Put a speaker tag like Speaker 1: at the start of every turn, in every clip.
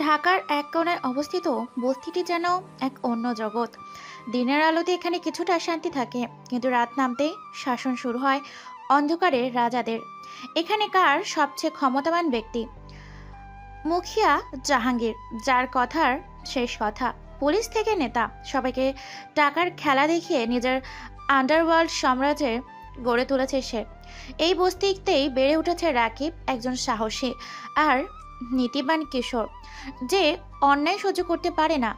Speaker 1: ঢাকার এক কোণায় অবস্থিত বস্তিটি যেন এক অন্য জগৎ। দিনের আলোতে এখানে কিছুটা শান্তি থাকে, কিন্তু রাত নামতেই শাসন শুরু হয় অন্ধকারের রাজাদের। এখানেকার সবচেয়ে ক্ষমতাবান ব্যক্তি মুখিয়া জাহাঙ্গীর, যার কথার শেষ কথা। পুলিশ থেকে নেতা সবাইকে টাকার খেলা দেখিয়ে নিজের আন্ডারওয়ার্ল্ড সাম্রাজ্যে গড়ে তুলেছে সে। এই বস্তিতেই বেড়ে উঠেছে রাকিব, একজন সাহসী আর নীতিবান কিশোর, যে অন্যায় সহ্য করতে পারে না।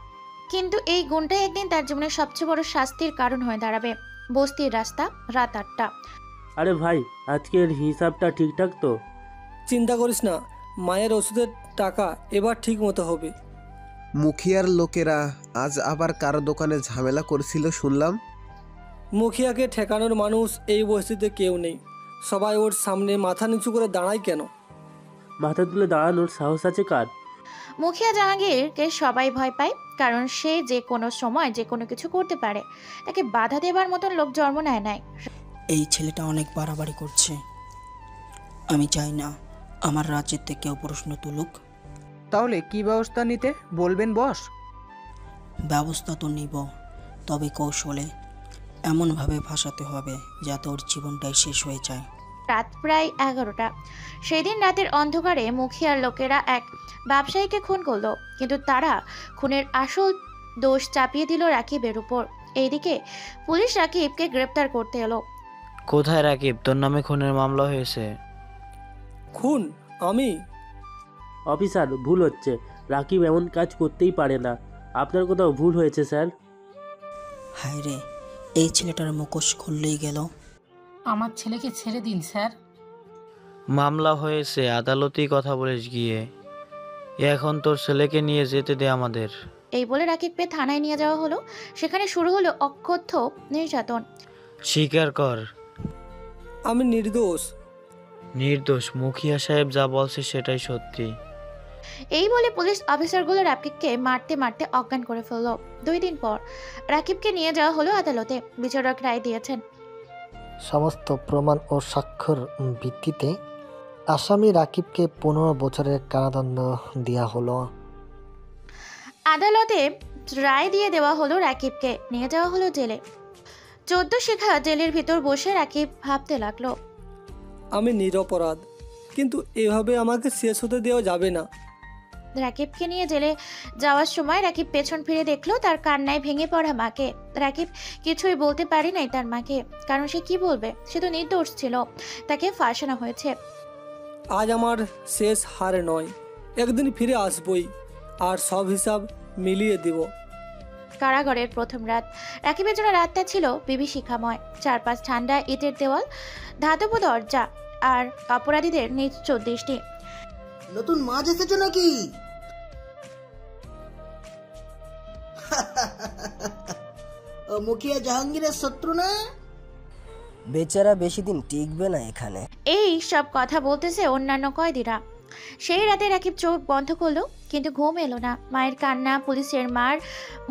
Speaker 1: কিন্তু এই গুণটাই একদিন তার জীবনের সবচেয়ে বড় শাস্তির কারণ হয়ে দাঁড়াবে। বস্তির রাস্তা, রাত 8টা।
Speaker 2: আরে ভাই, আজকের হিসাবটা ঠিকঠাক তো?
Speaker 3: চিন্তা করিস না, মায়ের ওষুধের টাকা এবার ঠিক মতো হবে।
Speaker 4: মুখিয়ার লোকেরা আজ আবার কারো দোকানে ঝামেলা করেছিল শুনলাম।
Speaker 3: মুখিয়াকে ঠেকানোর মানুষ এই বস্তিতে কেউ নেই। সবাই ওর সামনে মাথা নিচু করে দাঁড়ায় কেন?
Speaker 2: মাথা তুলে দাঁড়ানোর সাহস আছে কার?
Speaker 1: মুখিয়া জাহাঙ্গীরকে সবাই ভয় পায়, কারণ সে যে কোনো সময় যে কোনো কিছু করতে পারে। তাকে বাধা দেবার মতন লোক জন্ম নেয় নাই।
Speaker 5: এই ছেলেটা অনেক বাড়াবাড়ি করছে। আমি চাই না আমার রাজ্যেতে কেউ প্রশ্ন তুলুক।
Speaker 6: তাহলে কি ব্যবস্থা নিতে বলবেন বস?
Speaker 5: ব্যবস্থা তো নিব, তবে কৌশলে। এমনভাবে ভাসাতে হবে যাতে ওর জীবনটাই শেষ হয়ে যায়।
Speaker 1: রাত প্রায় 11টা। সেদিন রাতের অন্ধকারে মুখিয়ার লোকেরা এক ব্যবসায়ীকে খুন করলো, কিন্তু তারা খুনের আসল দোষ চাপিয়ে দিল রাকিবের উপর। এইদিকে পুলিশ রাকিবকে গ্রেপ্তার করতে এলো।
Speaker 7: কোথায় রাকিব? তোর নামে খুনের মামলা হয়েছে।
Speaker 3: খুন? আমি?
Speaker 2: অফিসার, ভুল হচ্ছে। রাকিব এমন কাজ করতেই পারে না। আপনার কোথাও ভুল হয়েছে স্যার।
Speaker 5: হায় রে, এই ছেলেটার মুখোশ খুললেই গেল।
Speaker 8: আমার ছেলেকে ছেড়ে দিন স্যার।
Speaker 7: মামলা হয়েছে, আদালতেই কথা বলিস গিয়ে। এখন তোর ছেলেকে নিয়ে যেতে দে আমাদের।
Speaker 1: এই বলে রাকিবকে থানায় নিয়ে যাওয়া হলো। সেখানে শুরু হলো অকথ্য নির্যাতন।
Speaker 7: স্বীকার কর।
Speaker 3: আমি নির্দোষ।
Speaker 7: নির্দোষ? মুখিয়া সাহেব যা বলছে সেটাই সত্যি।
Speaker 1: এই বলে পুলিশ অফিসারগুলো রাকিবকে মারতে মারতে অজ্ঞান করে ফেললো। 2 দিন পর রাকিবকে নিয়ে যাওয়া হলো আদালতে। বিচারক রায় দিয়েছেন।
Speaker 9: সমস্ত প্রমাণ ও সাক্ষ্যর ভিত্তিতে আসামি রাকিবকে 15 বছরের কারাদণ্ড দেওয়া হলো।
Speaker 1: আদালতে রায় দিয়ে দেওয়া হলো রাকিবকে নিয়ে যাওয়া হলো জেলে। 14 শিখা জেলের ভিতর বসে রাকিব ভাবতে লাগলো,
Speaker 3: আমি নিরপরাধ, কিন্তু এভাবে আমাকে শেষ হতে দেওয়া যাবে না।
Speaker 1: রাকিবকে নিয়ে জেলে যাওয়ার সময় রাকিব পেছন ফিরে দেখলো তার কান্নায় ভেঙে পড়া মাকে। রাকিব কিছুই বলতে পারি নাই তার মাকে, কারণ সে কি বলবে? সে তো নির্দোষ ছিল, তাকে ফাঁসানো হয়েছে।
Speaker 3: আজ আমার শেষ হার নয়, একদিন ফিরে আসবই আর সব হিসাব মিলিয়ে দিব।
Speaker 1: কারাগারের প্রথম রাত। রাকিবের জন্য রাতটা ছিল বিভীষিকাময়। চারপাশ ঠান্ডা ইটের দেওয়াল, ধাতব দরজা আর অপরাধীদের নিশ্চু দৃষ্টি।
Speaker 10: নতুন মাছ এসেছো নাকি? ও মুখিয়া জাহাঙ্গীরের শত্রু না?
Speaker 11: বেচারা বেশি দিন টিকবে না এখানে।
Speaker 1: এই সব কথা বলতেছে অন্যান্য কয়েদিরা। সেই রাতে রাকিব চোখ বন্ধ করলো, কিন্তু ঘুম এলো না। মায়ের কান্না, পুলিশের মার,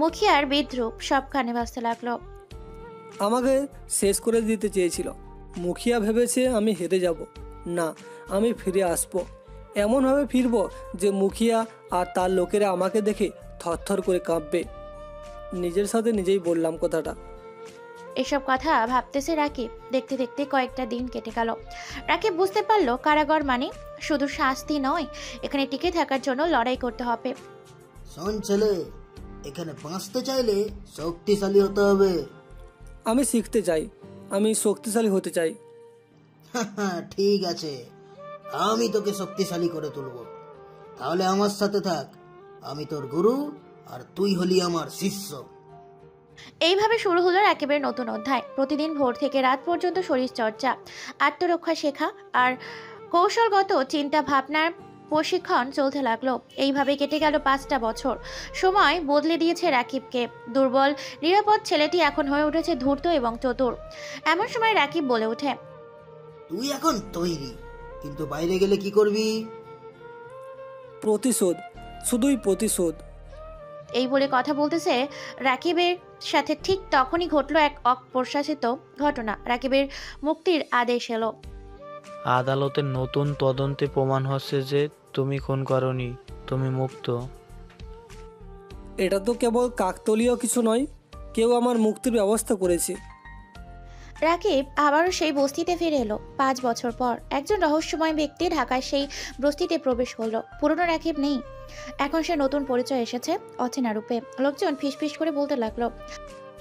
Speaker 1: মুখিয়ার বিদ্রুপ সব কানে বাজতে লাগলো।
Speaker 3: আমাকে শেষ করে দিতে চেয়েছিল। মুখিয়া ভেবেছে আমি হেরে যাব। না, আমি ফিরে আসবো। এমনভাবে ফিরবো যে মুখিয়া আর তার লোকেরা আমাকে দেখে থরথর করে কাঁপবে। নিজের সাথে নিজেই বললাম কথাটা।
Speaker 1: এসব কথা ভাবতেছে রাকিব। দেখতে দেখতে কয়েকটা দিন কেটে গেল। রাকিব বুঝতে পারলো কারাগার মানে শুধু শাস্তি নয়, এখানে টিকে থাকার জন্য লড়াই করতে হবে।
Speaker 10: শোন ছেলে, এখানে বাঁচতে চাইলে শক্তিশালী হতে হবে।
Speaker 3: আমি শিখতে চাই, আমি শক্তিশালী হতে চাই।
Speaker 10: ঠিক আছে, আমি তোকে শক্তিশালী করে তুলব। তাহলে আমার সাথে থাক। আমি তোর গুরু আর তুই হলি আমার শিষ্য।
Speaker 1: এইভাবে শুরু হলো রাকিবের নতুন অধ্যায়। প্রতিদিন ভোর থেকে রাত পর্যন্ত শরীর চর্চা, আত্মরক্ষা শেখা আর কৌশলগত চিন্তা ভাবনার প্রশিক্ষণ চলতে লাগলো। এইভাবে কেটে গেল 5টা বছর। সময় বদলে দিয়েছে রাকিবকে। দুর্বল নিরাপদ ছেলেটি এখন হয়ে উঠেছে ধূর্ত এবং চতুর। এমন সময় রাকিব বলে ওঠে,
Speaker 10: তুই এখন তৈরি, কিন্তু বাইরে গেলে কি করবি?
Speaker 3: প্রতিশোধ, শুধুই প্রতিশোধ।
Speaker 1: এই বলে কথা বলতেছে রাকিবের সাথে ঠিক তখনই ঘটলো এক অপ্রত্যাশিত ঘটনা। রাকিবের মুক্তির আদেশ এলো।
Speaker 7: আদালতের নতুন তদন্তে প্রমাণ হচ্ছে যে তুমি খুন করনি, তুমি মুক্ত।
Speaker 3: এটা তো কেবল কাকতলীয় কিছু নয়, কেউ আমার মুক্তির ব্যবস্থা করেছে।
Speaker 1: রাকিব আবারও সেই বস্তিতে ফিরে এলো 5 বছর পর। একজন রহস্যময় ব্যক্তি ঢাকায় সেই বস্তিতে প্রবেশ করলো। পুরনো রাকিব নেই, এখন সে নতুন পরিচয় এসেছে, অচেনা রূপে। লোকজন ফিসফিস করে বলতে লাগলো,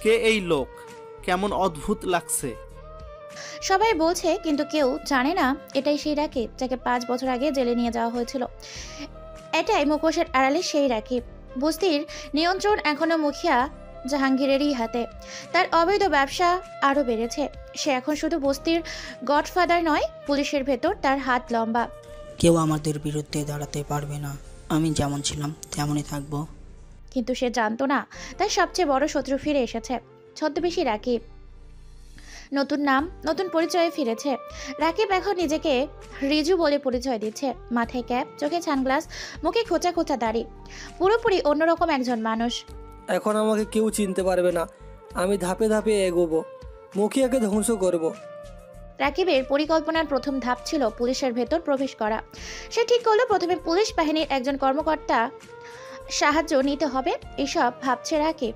Speaker 12: কে এই লোক? কেমন অদ্ভুত লাগছে।
Speaker 1: সবাই বলছে কিন্তু কেউ জানে না এটাই সেই রাকিব যাকে 5 বছর আগে জেলে নিয়ে যাওয়া হয়েছিল। এটাই মুখোশের আড়ালে সেই রাকিব। বস্তির নিয়ন্ত্রণ এখনো মুখিয়া জাহাঙ্গীরেরই হাতে। তার অবৈধ ব্যবসা আরও বেড়েছে। সে এখন শুধু বস্তির গডফাদার নয়, পুলিশের ভেতর তার হাত লম্বা।
Speaker 5: কেউ আমাদের বিরুদ্ধে দাঁড়াতে পারবে না। আমি যেমন ছিলাম তেমনই থাকবো।
Speaker 1: কিন্তু সে জানতো না তার সবচেয়ে বড় শত্রু ফিরে এসেছে। ছদ্মবেশী রাকিব। নতুন নাম, নতুন পরিচয়ে ফিরেছে। রাকিব এখন নিজেকে রিজু বলে পরিচয় দিচ্ছে। মাথায় ক্যাপ, চোখে সানগ্লাস, মুখে খোঁচা খোঁচা দাড়ি, পুরোপুরি অন্যরকম একজন মানুষ।
Speaker 3: এখন আমাকে কেউ চিনতে পারবে না। আমি ধাপে ধাপে এগোবো, মুখিয়াকে ধ্বংস করব।
Speaker 1: রাকিবের পরিকল্পনার প্রথম ধাপ ছিল পুলিশের ভেতর প্রবেশ করা। সে ঠিক করলো প্রথমে পুলিশ বাহিনীর একজন কর্মকর্তা সাহায্য নিতে হবে। এসব ভাবছে রাকিব।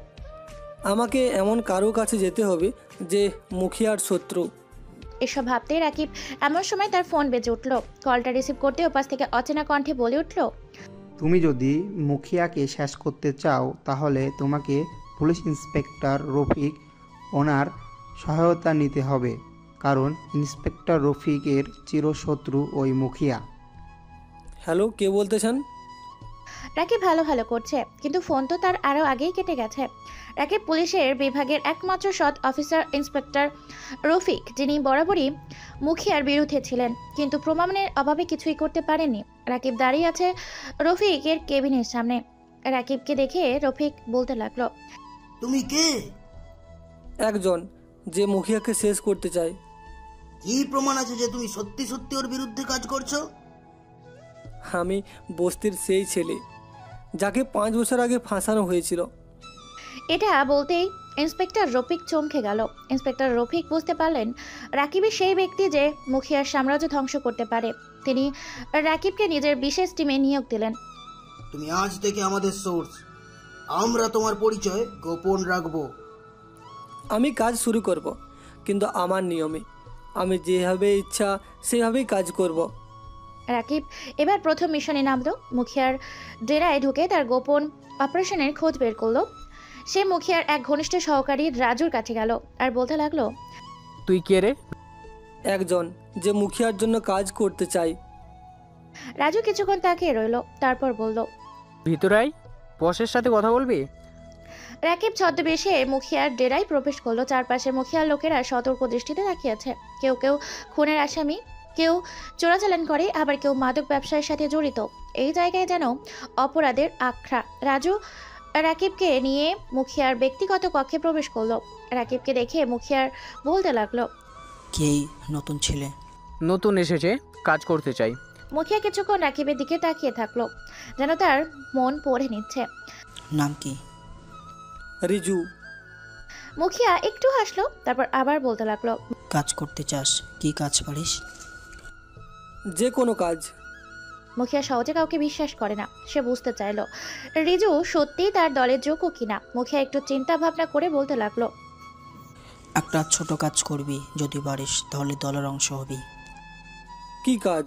Speaker 3: আমাকে এমন কারো কাছে যেতে হবে যে মুখিয়ার শত্রু।
Speaker 1: এসব ভাবতে রাকিব এমন সময় তার ফোন বেজে উঠল। কলটা রিসিভ করতে ওপাশ থেকে অচেনা কণ্ঠে বলে উঠল,
Speaker 6: তুমি যদি মুখিয়াকে শেষ করতে চাও তাহলে তোমাকে পুলিশ ইন্সপেক্টর রফিক ওনার সহায়তা নিতে হবে, কারণ ইন্সপেক্টর রফিকের চিরশত্রু ওই মুখিয়া।
Speaker 3: হ্যালো, কে বলতেছেন?
Speaker 1: রাকিব ভালো ভালো করছে, কিন্তু ফোন তো তার আরও আগেই কেটে গেছে। রাকিব পুলিশের বিভাগের একমাত্র সৎ অফিসার ইন্সপেক্টর রফিক, যিনি বরাবরই মুখিয়ার বিরুদ্ধে ছিলেন, কিন্তু প্রমাণের অভাবে কিছুই করতে পারেননি। রাকিব দাঁড়িয়ে আছে রফিকের কেবিনের সামনে। রাকিবকে দেখে রফিক বলতে লাগলো,
Speaker 10: তুমি কে?
Speaker 3: একজন যে মুখিয়াকে শেষ করতে চায়।
Speaker 10: কি প্রমাণ আছে যে তুমি সত্যি সত্যি ওর বিরুদ্ধে কাজ করছো?
Speaker 3: আমি বস্তির সেই ছেলে যাকে 5 বছর আগে ফাঁসানো হয়েছিল।
Speaker 1: এটা বলতেই ইন্সপেক্টর রফিক চমকে গেল। ইন্সপেক্টর রফিক বুঝতে পারলেন রাকিবই সেই ব্যক্তি যে মুখিয়ার সাম্রাজ্য ধ্বংস করতে পারে। তিনি রাকিবকে নিজের বিশেষ টিমে নিয়োগ দিলেন।
Speaker 10: তুমি আজ থেকে আমাদের সোর্স, আমরা তোমার পরিচয় গোপন রাখবো।
Speaker 3: আমি কাজ শুরু করব, কিন্তু আমার নিয়মে। আমি যেভাবে ইচ্ছা সেভাবেই কাজ করব।
Speaker 1: রাকিব এবার প্রথম মিশনে নামলো। মুখিয়ার ডেরায় ঢুকে তার গোপন অপারেশনের খোঁজ বের করলো। সে মুখিয়ার এক ঘনিষ্ঠ সহকারী রাজুর কাছে গেল আর বলতে লাগলো,
Speaker 6: তুই কে রে?
Speaker 3: একজন যে মুখিয়ার জন্য কাজ করতে চাই।
Speaker 1: রাজু কিছুক্ষণ তাকিয়ে রইল, তারপর বলল,
Speaker 6: ভিতরে আয়, বসের সাথে কথা বলবি।
Speaker 1: রাকিব ছদ্মবেশে মুখিয়ার ডেরায় প্রবেশ করলো। চারপাশে মুখিয়ার লোকেরা সতর্ক দৃষ্টিতে তাকিয়েছে। কেউ কেউ খুনের আসামি, কেউ চোরাচালান করে, আবার কেউ মাদক ব্যবসার সাথে জড়িত। এই জায়গায় যেন অপরাধের আখড়া। রাজু রাকিবকে নিয়ে মুখিয়ার ব্যক্তিগত কক্ষে প্রবেশ করলো। রাকিবকে দেখে মুখিয়ার বলতে লাগলো,
Speaker 5: কে নতুন ছেলে?
Speaker 6: নতুন এসেছে, কাজ করতে চাই।
Speaker 1: মুখিয়া কিছুক্ষণ রাকিবের দিকে তাকিয়ে থাকলো, যেন তার মন পড়ে নিচ্ছে।
Speaker 5: নাম কি?
Speaker 3: রিজু।
Speaker 1: মুখিয়া একটু হাসলো, তারপর আবার বলতে লাগলো,
Speaker 5: কাজ করতে চাস? কি কাজ পারিস?
Speaker 3: যে কোনো কাজ।
Speaker 1: মুখিয়া সহজে কাউকে বিশ্বাস করে না। সে বুঝতে চাইলো রিজু সত্যিই তার দলের যোগ্য কিনা। মুখিয়া একটু চিন্তা ভাবনা করে বলতে লাগলো,
Speaker 5: একটা ছোট কাজ করবি, যদি পারিস তাহলে দলের অংশ হবি।
Speaker 3: কি কাজ?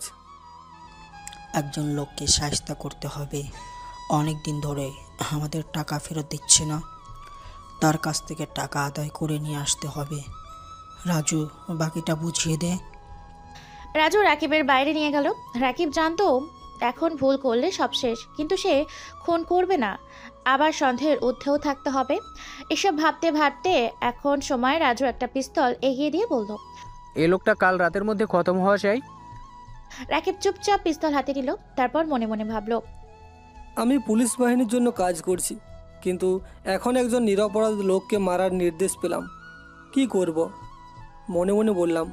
Speaker 5: একজন লোককে সাহায্য করতে হবে। অনেক দিন ধরে আমাদের টাকা ফেরত দিচ্ছে না, তার কাছ থেকে টাকা আদায় করে নিয়ে আসতে হবে। রাজু, বাকিটা বুঝিয়ে দে।
Speaker 1: রাজু রাকিবের বাইরে নিয়ে গেল। রাকিব জানতো এখন ভুল করলে সব শেষ, কিন্তু সে খুন করবে না। আবার সন্দেহের ঊর্ধ্বেও থাকতে হবে। এসব ভাবতে ভাবতে এখন সময় রাজু একটা পিস্তল এগিয়ে দিয়ে বলল,
Speaker 6: এই লোকটা কাল রাতের মধ্যে খতম হওয়া চাই।
Speaker 1: রাকিব চুপচাপ পিস্তল হাতে নিল, তারপর মনে মনে ভাবল,
Speaker 3: আমি পুলিশ বাহিনীর জন্য কাজ করছি, কিন্তু এখন একজন নিরপরাধ লোককে মারার নির্দেশ পেলাম। কি করব? মনে মনে বললাম।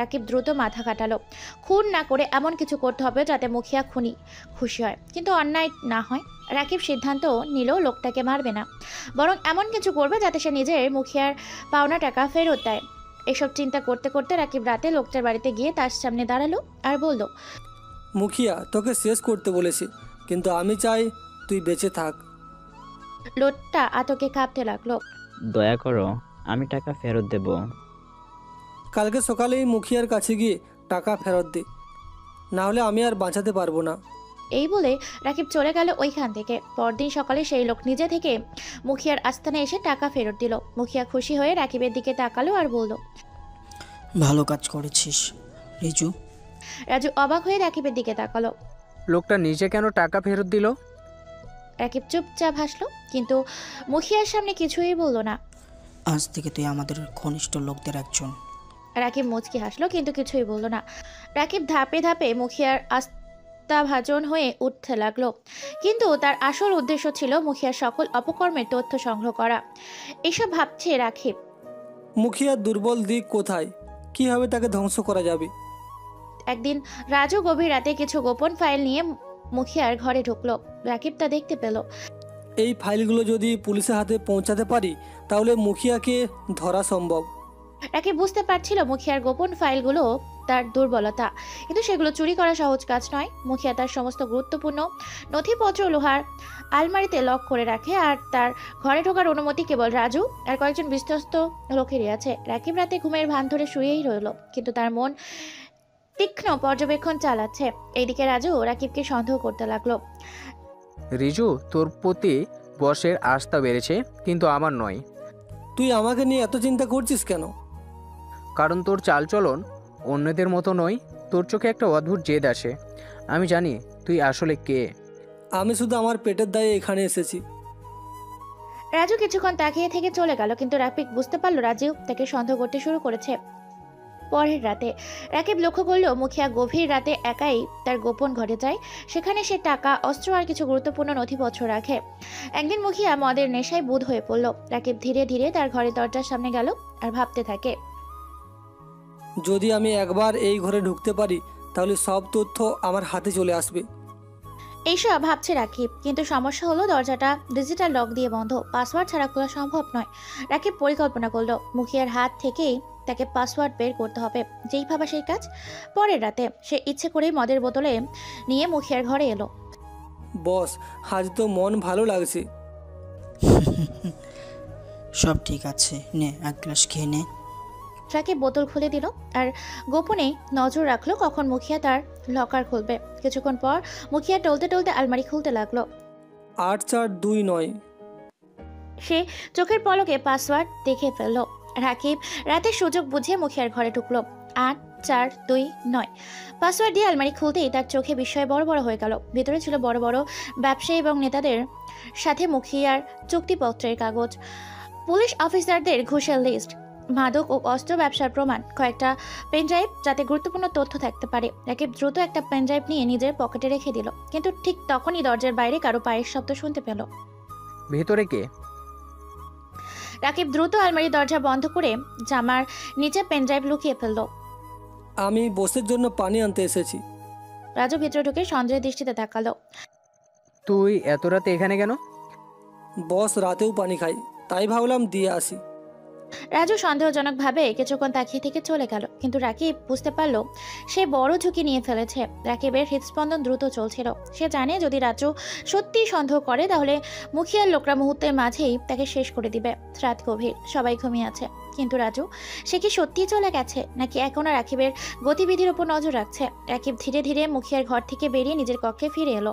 Speaker 1: রাকিব দ্রুত মাথা কাটালো। খুন না করে এমন কিছু করতে হবে যাতে মুখিয়া খুনি খুশি হয়, কিন্তু অন্যায় না হয়। রাকিব সিদ্ধান্ত নিল লোকটাকে মারবে না, বরং এমন কিছু করবে যাতে সে নিজের মুখিয়ার পাওনা টাকা ফেরত দেয়। এসব চিন্তা করতে করতে রাকিব রাতে লোকটার বাড়িতে গিয়ে তার সামনে দাঁড়ালো আর বলল,
Speaker 3: মুখিয়া তোকে শেষ করতে বলেছি, কিন্তু আমি চাই তুই বেঁচে থাক।
Speaker 1: লোকটা আতকে কাঁপতে লাগলো।
Speaker 13: দয়া করো, আমি টাকা ফেরত দেব।
Speaker 3: কালকে সকালেই মুখিয়ার কাছে গিয়ে টাকা ফেরত দে, না হলে আমি আর বাঁচাতে পারবো না।
Speaker 1: এই বলে রাকিব চলে গেল ওইখান থেকে। পরদিন সকালে সেই লোক নিজে থেকে মুখিয়ার আস্তানে এসে টাকা ফেরত দিল। মুখিয়া খুশি হয়ে রাকিবের দিকে তাকালো আর বলল,
Speaker 5: ভালো কাজ করেছিস রিজু।
Speaker 1: রাজু অবাক হয়ে রাকিবের দিকে তাকালো।
Speaker 14: লোকটা নিজে কেন টাকা ফেরত দিল?
Speaker 1: রাকিব চুপচাপ হাসলো, কিন্তু মুখিয়ার সামনে কিছুই বলল না।
Speaker 5: আজ থেকে তুই আমাদের ঘনিষ্ঠ লোকদের একজন।
Speaker 1: রাকিব মুচকি হাসলো, কিন্তু কিছুই বলল না। রাকিব ধাপে ধাপে মুখিয়ার আস্থাভাজন হয়ে উঠতে লাগলো, কিন্তু তার আসল উদ্দেশ্য ছিল মুখিয়ার সকল অপকর্মের তথ্য সংগ্রহ করা। এসব ভাবছে রাকিব।
Speaker 3: মুখিয়ার দুর্বল দিক কোথায়, কিভাবে তাকে ধ্বংস করা যাবে।
Speaker 1: একদিন রাজু গভীর রাতে কিছু গোপন ফাইল নিয়ে মুখিয়ার ঘরে ঢুকলো। রাকিব তা দেখতে পেল।
Speaker 3: এই ফাইলগুলো যদি পুলিশের হাতে পৌঁছাতে পারি তাহলে মুখিয়াকে ধরা সম্ভব।
Speaker 1: রাকিব বুঝতে পারছিল মুখিয়ার গোপন ফাইলগুলো তার দুর্বলতা, কিন্তু সেগুলো চুরি করা সহজ কাজ নয়। মুখিয়া তার সমস্ত গুরুত্বপূর্ণ নথিপত্র লোহার আলমারিতে লক করে রাখে, আর তার ঘরে ঢোকার অনুমতি কেবল রাজু আর কয়েকজন বিশ্বস্ত লোকেরই আছে। রাকিব রাতে ঘুমের ভান ধরে শুয়েই রইল, কিন্তু তার মন তীক্ষ্ণ পর্যবেক্ষণ চালাচ্ছে। এইদিকে রাজু রাকিবকে সন্দেহ করতে লাগলো।
Speaker 14: রিজু, তোর প্রতি বসের আস্থা বেড়েছে, কিন্তু আমার নয়।
Speaker 3: তুই আমাকে নিয়ে এত চিন্তা করছিস কেন?
Speaker 14: কারণ তোর চালচলন অন্যদের মতো নয়। তোর চোখে একটা অদ্ভুত জেদ আসে। আমি জানি তুই আসলে কে।
Speaker 3: আমি শুধু আমার পেটের দায়ে এখানে এসেছি।
Speaker 1: রাজু কিছুক্ষণ তাকিয়ে থেকে চলে গেল, কিন্তু রাকিব বুঝতে পারলো রাজু তাকে সন্দেহ করতে শুরু করেছে। পরের রাতে রাকিব লক্ষ্য করলো মুখিয়া গভীর রাতে একাই তার গোপন ঘরে যায়। সেখানে সে টাকা, অস্ত্র আর কিছু গুরুত্বপূর্ণ নথিপত্র রাখে। একদিন মুখিয়া মদের নেশায় বুঁদ হয়ে পড়ল। রাকিব ধীরে ধীরে তার ঘরের দরজার সামনে গেল আর ভাবতে থাকে,
Speaker 3: যদি আমি একবার এই ঘরে ঢুকতে পারি তাহলে সব তথ্য আমার হাতে চলে আসবে।
Speaker 1: এইসব ভাবছে রাকিব, কিন্তু সমস্যা হলো দরজাটা ডিজিটাল লক দিয়ে বন্ধ। পাসওয়ার্ড ছাড়া খোলা সম্ভব নয়। রাকিব পরিকল্পনা করলো মুখিয়ার হাত থেকেই তাকে পাসওয়ার্ড বের করতে হবে। যেই ভাবা সেই কাজ। পরের রাতে সে ইচ্ছে করেই মদের বোতলে নিয়ে মুখিয়ার ঘরে এলো।
Speaker 3: বস, আজ তো মন ভালো লাগছে।
Speaker 5: সব ঠিক আছে, নে এক গ্লাস খেয়ে নে।
Speaker 1: রাকিব বোতল খুলে দিল আর গোপনে নজর রাখলো কখন মুখিয়া তার লকার খুলবে। কিছুক্ষণ পর মুখিয়া টলতে টলতে আলমারি খুলতে লাগলো।
Speaker 3: 8429।
Speaker 1: সে চোখের পলকে পাসওয়ার্ড দেখে ফেললো। রাকিব রাতে সুযোগ বুঝে মুখিয়ার ঘরে ঢুকলো। 8429 পাসওয়ার্ড দিয়ে আলমারি খুলতেই তার চোখে বিস্ময় বড় বড় হয়ে গেল। ভেতরে ছিল বড় বড় ব্যবসায়ী এবং নেতাদের সাথে মুখিয়ার চুক্তিপত্রের কাগজ, পুলিশ অফিসারদের ঘুষের লিস্ট, মাদক ও অস্ত্র ব্যবসার প্রমাণ, কয়েকটা পেনড্রাইভ যাতে গুরুত্বপূর্ণ তথ্য থাকতে পারে। রাকিব দ্রুত একটা পেনড্রাইভ নিয়ে নিজের পকেটে রেখে দিল, কিন্তু ঠিক তখনই দরজার বাইরে কারো পায়ের শব্দ শুনতে পেল।
Speaker 14: ভেতরে কে?
Speaker 1: রাকিব দ্রুত আলমারির দরজা বন্ধ করে জামার নিচে পেনড্রাইভ লুকিয়ে ফেলল।
Speaker 3: আমি বসের জন্য পানি আনতে এসেছি।
Speaker 1: রাজু ভিতরে ঢুকে সন্দেহের দৃষ্টিতে তাকালো।
Speaker 14: তুই এত রাতে এখানে কেন?
Speaker 3: বস রাতেও পানি খাই, তাই ভাবলাম দিয়ে আসি।
Speaker 1: রাজু সন্দেহজনকভাবে কিছুক্ষণ তাকিয়ে থেকে চলে গেল, কিন্তু রাকিব বুঝতে পারল সে বড় ঝুঁকি নিয়ে ফেলেছে। রাকিবের হৃদস্পন্দন দ্রুত চলছিল। সে জানে যদি রাজু সত্যি সন্দেহ করে তাহলে মুখিয়ার লোকরা মুহূর্তের মাঝেই তাকে শেষ করে দিবে। রাত গভীর, সবাই ঘুমিয়ে আছে, কিন্তু রাজু সে কি সত্যিই চলে গেছে নাকি এখনো রাকিবের গতিবিধির উপর নজর রাখছে? রাকিব ধীরে ধীরে মুখিয়ার ঘর থেকে বেরিয়ে নিজের কক্ষে ফিরে এলো।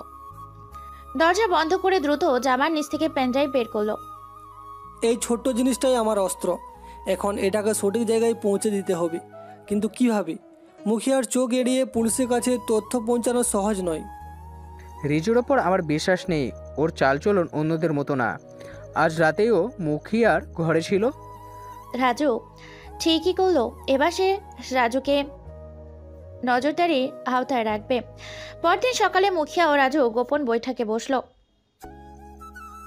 Speaker 1: দরজা বন্ধ করে দ্রুত জামার নিচ থেকে পেনড্রাইভ বের করলো।
Speaker 3: এই ছোট্ট জিনিসটাই আমার অস্ত্র। এখন এটাকে সঠিক জায়গায় পৌঁছে দিতে হবে, কিন্তু কিভাবে? মুখিয়ার চোখ এড়িয়ে পুলিশের কাছে তথ্য পৌঁছানো সহজ নয়।
Speaker 14: রিজুর ওপর আমার বিশ্বাস নেই। ওর চালচলন অন্যদের মতো না। আজ রাতেও মুখিয়ার ঘরে ছিল।
Speaker 1: রাজু ঠিকই করলো। এবার সে রাজুকে নজরদারির আওতায় রাখবে। পরদিন সকালে মুখিয়া ও রাজু গোপন বৈঠকে বসলো।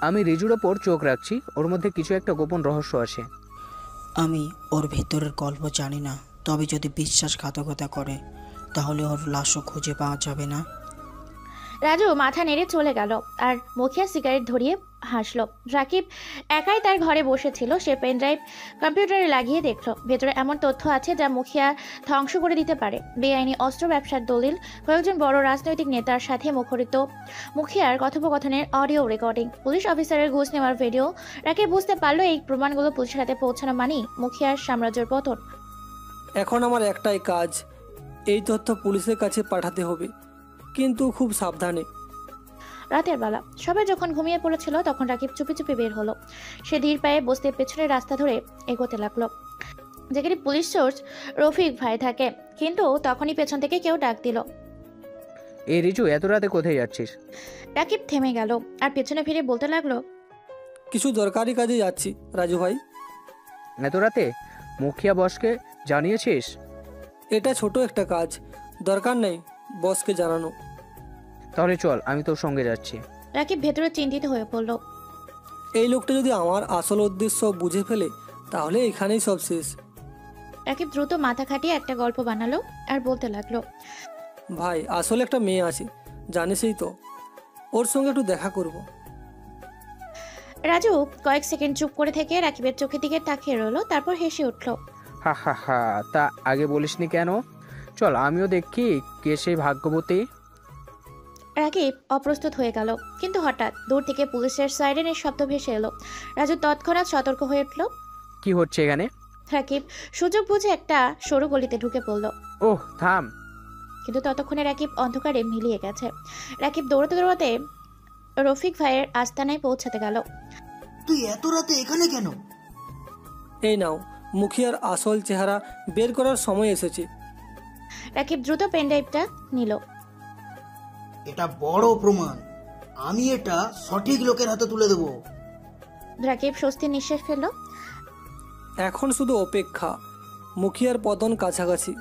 Speaker 14: আমি রিজুর ওপর চোখ রাখছি, ওর মধ্যে কিছু একটা গোপন রহস্য আছে।
Speaker 5: আমি ওর ভেতরের গল্প জানি না, তবে যদি বিশ্বাসঘাতকতা করে তাহলে ওর লাশও খুঁজে পাওয়া যাবে না।
Speaker 1: রাজু মাথা নেড়ে চলে গেল আর মুখিয়া সিগারেট ধরিয়ে হাসলো। রাকিব একাই তার ঘরে বসেছিল। সে পেনড্রাইভ কম্পিউটারে লাগিয়ে দেখলো ভেতরে এমন তথ্য আছে যা মুখিয়া ধ্বংস করে দিতে পারে। বেআইনি অস্ত্র ব্যবসার দলিল, কয়েকজন বড় রাজনৈতিক নেতার সাথে মুখরিত মুখিয়ার কথোপকথনের অডিও রেকর্ডিং, পুলিশ অফিসারের ঘুষ নেওয়ার ভিডিও। রাকিব বুঝতে পারলো এই প্রমাণগুলো পুলিশের হাতে পৌঁছানো মানেই মুখিয়ার সাম্রাজ্যের পতন।
Speaker 3: এখন আমার একটাই কাজ, এই তথ্য পুলিশের কাছে পাঠাতে হবে, কিন্তু খুব সাবধানে।
Speaker 1: রাতের বেলা সবাই যখন ঘুমিয়ে পড়েছিল তখন রাকিব চুপি চুপি বের হলো। সে ধীর পায়ে বসতে পেছনের রাস্তা ধরে এগোতে লাগলো, যেখানে পুলিশ সোর্স রফিক ভাই থাকে। কিন্তু তখনই পেছন থেকে কেউ ডাক দিল,
Speaker 14: এই রিজু, এত রাতে কোথায় যাচ্ছিস?
Speaker 1: রাকিব থেমে গেল আর পেছনে ফিরে বলতে লাগলো,
Speaker 3: কিছু দরকারি কাজে যাচ্ছি রাজু ভাই।
Speaker 14: এত রাতে? মুখিয়া বসকে জানিয়েছিস?
Speaker 3: এটা ছোট একটা কাজ, দরকার নেই বসকে জানানো।
Speaker 14: তাহলে চল, আমি তোর সঙ্গে যাচ্ছি।
Speaker 1: রাকিব ভেতরে চিন্তিত হয়ে পড়ল।
Speaker 3: এই লোকটা যদি আমার আসল উদ্দেশ্য বুঝে ফেলে তাহলে এখানেই সব শেষ।
Speaker 1: রাকিব দ্রুত মাথা খাটিয়ে একটা গল্প বানালো আর বলতে লাগলো,
Speaker 3: ভাই আসলে একটা মেয়ে আছে, জানিসই তো, ওর সঙ্গে একটু দেখা করব।
Speaker 1: রাজু কয়েক সেকেন্ড চুপ করে থেকে রাকিবের চোখের দিকে তাকিয়ে রইল, তারপর হেসে উঠল।
Speaker 14: হা হা হা, তা আগে বলিসনি কেন? চল আমিও দেখি কে সেই ভাগ্যবতী।
Speaker 1: রাকিব অপ্রস্তুত হয়ে গেল, কিন্তু হঠাৎ দূর থেকে পুলিশের সাইরেনের শব্দ ভেসে এলো। রাজু তৎক্ষণাৎ সতর্ক হয়ে উঠল।
Speaker 14: কি হচ্ছে এখানে?
Speaker 1: রাকিব সুযোগ বুঝে একটা সরু গলিতে ঢুকে পড়ল।
Speaker 14: ওহ থাম!
Speaker 1: কিন্তু ততক্ষণে রাকিব অন্ধকারে মিলিয়ে গেছে। রাকিব দৌড়াতে দৌড়াতে রফিক ভাইয়ের আস্তানায় পৌঁছাতে গেল।
Speaker 10: তুই এত রাতে এখানে কেন?
Speaker 3: এই নাও, মুখিয়ার আসল চেহারা বের করার সময় এসেছে।
Speaker 1: রাকিব দ্রুত পেনড্রাইভটা নিল।
Speaker 10: এটা বড় প্রমাণ, আমি এটা সঠিক লোকের হাতে তুলে দেব।
Speaker 1: রাকিব স্বস্তির নিঃশ্বাস ফেলল।
Speaker 3: এখন শুধু অপেক্ষা, মুখিয়ার পতন কাছাকাছি।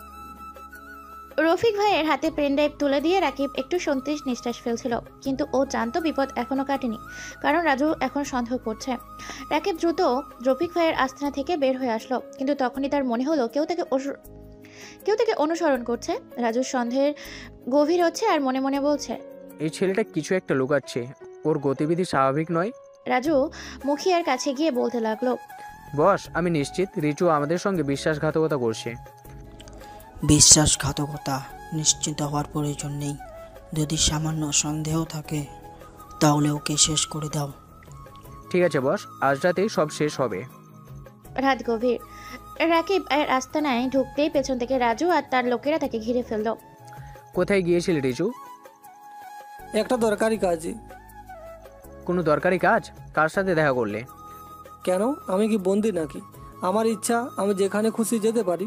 Speaker 1: রফিক ভাইয়ের হাতে পেনড্রাইভ তুলে দিয়ে রাকিব একটু সন্তুষ্ট নিঃশ্বাস ফেলছিল, কিন্তু ও জানতো বিপদ এখনো কাটেনি, কারণ রাজু এখন সন্দেহ করছে। রাকিব দ্রুত রফিক ভাইয়ের আস্তানা থেকে বের হয়ে আসলো, কিন্তু তখনই তার মনে হলো কেউ তাকে অনুসরণ করছে। রাজুর সন্দেহের গভীর হচ্ছে আর মনে মনে বলছে,
Speaker 14: এই ছেলেটা কিছু একটা লুকাচ্ছে, ওর গতিবিধি স্বাভাবিক নয়।
Speaker 1: রাজু মুখিয়ার কাছে গিয়ে বলতে লাগলো,
Speaker 14: বস, আমি নিশ্চিত রিচু আমাদের সঙ্গে বিশ্বাসঘাতকতা করছে।
Speaker 5: বিশ্বাসঘাতকতা নিশ্চিন্ত হওয়ার প্রয়োজন নেই। যদি সামান্য সন্দেহ থাকে তাহলে ওকে শেষ করে দাও।
Speaker 14: ঠিক আছে বস, আজ রাতেই সব শেষ হবে।
Speaker 1: রাত গভীর। রাকিব এর আস্তানায় ঢুকতেই পেছন থেকে রাজু আর তার লোকেরা তাকে ঘিরে ফেলল।
Speaker 14: কোথায় গিয়েছিল রিচু?
Speaker 3: একটা দরকারি কাজে।
Speaker 14: কোনো দরকারি কাজ? কার সাথে দেখা করলে?
Speaker 3: কেন, আমি কি বন্দি নাকি? আমার ইচ্ছা আমি যেখানে খুশি যেতে পারি।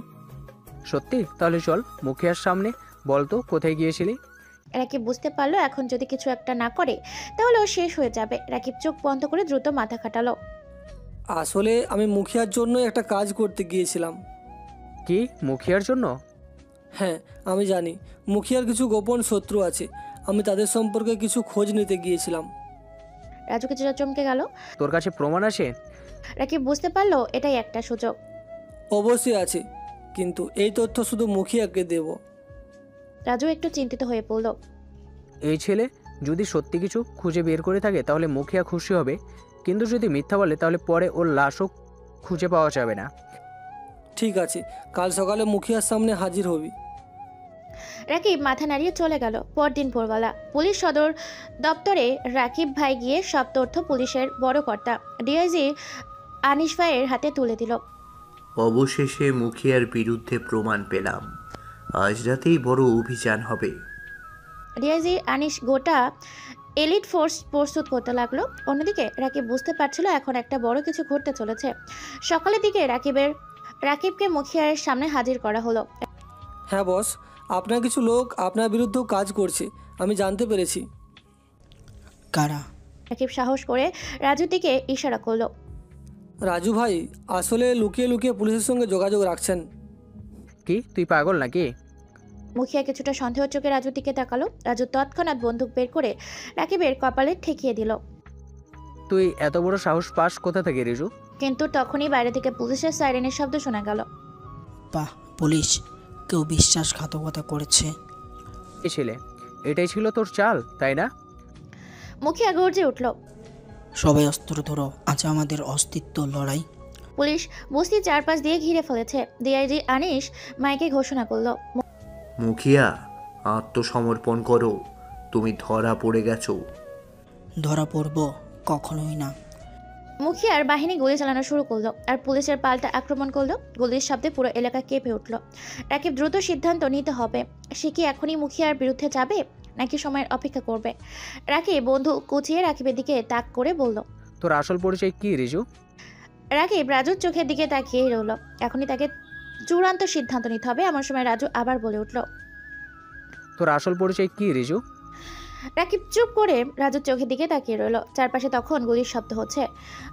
Speaker 14: সত্যি? তাহলে চল মুখিয়ার সামনে, বলতো কোথায় গিয়েছিলি।
Speaker 1: রাকিব বুঝতে পারলো এখন যদি কিছু একটা না করে তাহলে ও শেষ হয়ে যাবে। রাকিব চোখ বন্ধ করে দ্রুত মাথা খাটালো।
Speaker 3: আসলে আমি মুখিয়ার জন্য একটা কাজ করতে গিয়েছিলাম।
Speaker 14: কি, মুখিয়ার জন্য?
Speaker 3: হ্যাঁ, আমি জানি মুখিয়ার কিছু গোপন শত্রু আছে, আমি তাদের সম্পর্কে কিছু খোঁজ নিতে গিয়েছিলাম।
Speaker 1: রাজু কিছুটা চমকে গেল।
Speaker 14: তোর কাছে প্রমাণ আছে?
Speaker 1: রাকিব বুঝতে পারলো এটাই একটা সুযোগ।
Speaker 3: অবশ্যই আছে, কিন্তু এই তথ্য শুধু মুখিয়াকে দেব।
Speaker 1: রাজু একটু চিন্তিত হয়ে পড়ল।
Speaker 14: এই ছেলে যদি সত্যি কিছু খুঁজে বের করে থাকে তাহলে মুখিয়া খুশি হবে, কিন্তু যদি মিথ্যা বলে তাহলে পরে ওর লাশও খুঁজে পাওয়া যাবে না।
Speaker 3: ঠিক আছে, কাল সকালে মুখিয়ার সামনে হাজির হবি।
Speaker 1: রাকিব মাথা নাড়িয়ে চলে গেল। পরদিন ভোরবেলা পুলিশ সদর দপ্তরে রাকিব ভাই গিয়ে সব তথ্য পুলিশের বড় কর্তা ডিআইজি আনিস ভাইয়ের হাতে তুলে দিল।
Speaker 15: অবশেষে মুখিয়ার বিরুদ্ধে প্রমাণ পেলাম, আজ রাতেই বড় অভিযান হবে।
Speaker 1: ডিআইজি আনিস গোটা এলিট ফোর্স প্রস্তুত করতে লাগলো। অন্যদিকে রাকিব বুঝতে পারছিল এখন একটা বড় কিছু ঘটতে চলেছে। সকালের দিকে রাকিবকে মুখিয়ার সামনে হাজির করা হলো।
Speaker 3: হ্যাঁ বস, আপনার কিছু লোক আপনার বিরুদ্ধেও কাজ করছে, আমি জানতে পেরেছি।
Speaker 5: কারা?
Speaker 1: রাকিব সাহস করে রাজুর দিকে ইশারা করলো।
Speaker 3: রাজু ভাই আসলে লুকিয়ে লুকিয়ে পুলিশের সঙ্গে যোগাযোগ রাখছেন।
Speaker 14: কি, তুই পাগল নাকি?
Speaker 1: মুখিয়া কিছুটা সন্দেহ চোখে রাজুর দিকে তাকালো। রাজু তৎক্ষণাৎ বন্দুক বের করে রাকিবের কপালে ঠেকিয়ে দিল।
Speaker 14: তুই এত বড় সাহস পাস কোথা থেকে রিজু?
Speaker 1: কিন্তু তখনই বাইরে থেকে পুলিশের সাইরেনের শব্দ শোনা গেল।
Speaker 5: বাহ, পুলিশ, কেউ বিশ্বাসঘাতকতা করেছে।
Speaker 14: এই ছেলে এটাই ছিল তোর চাল, তাই না?
Speaker 1: মুখিয়া গর্জে উঠল।
Speaker 5: সবাই অস্ত্র ধরো, আজ আমাদের অস্তিত্ব লড়াই।
Speaker 1: পুলিশ বস্তির চারপাশ দিয়ে ঘিরে ফেলেছে। ডিআইজি আনিস মাইকে ঘোষণা করলো,
Speaker 15: মুখিয়া, আত্মসমর্পণ করো, তুমি ধরা পড়ে গেছো।
Speaker 5: ধরা পড়ব? কখনোই না।
Speaker 1: মুখিয়ার বাহিনী গুলি চালানো শুরু করলো আর পুলিশের পাল্টা আক্রমণ করলো। গুলির শব্দে পুরো এলাকা কেঁপে উঠল। রাকিব দ্রুত সিদ্ধান্ত নিতে হবে। সে কি এখনই মুখিয়ার বিরুদ্ধে যাবে নাকি সময়ের অপেক্ষা করবে? রাকিব বন্দুক কুচিয়ে রাকিবের দিকে তাক করে বলল,
Speaker 14: তোর আসল পরিচয় কি রিজু?
Speaker 1: রাকিব রাজুর চোখের দিকে তাকিয়েই রইল। এখনই তাকে চূড়ান্ত সিদ্ধান্ত নিতে হবে। এমন সময় রাজু আবার বলে উঠল,
Speaker 14: তোর আসল পরিচয় কি রিজু?
Speaker 1: রাকিব চুপ করে রাজুর চোখের দিকে তাকিয়ে রইল। চারপাশে তখন গুলির শব্দ হচ্ছে।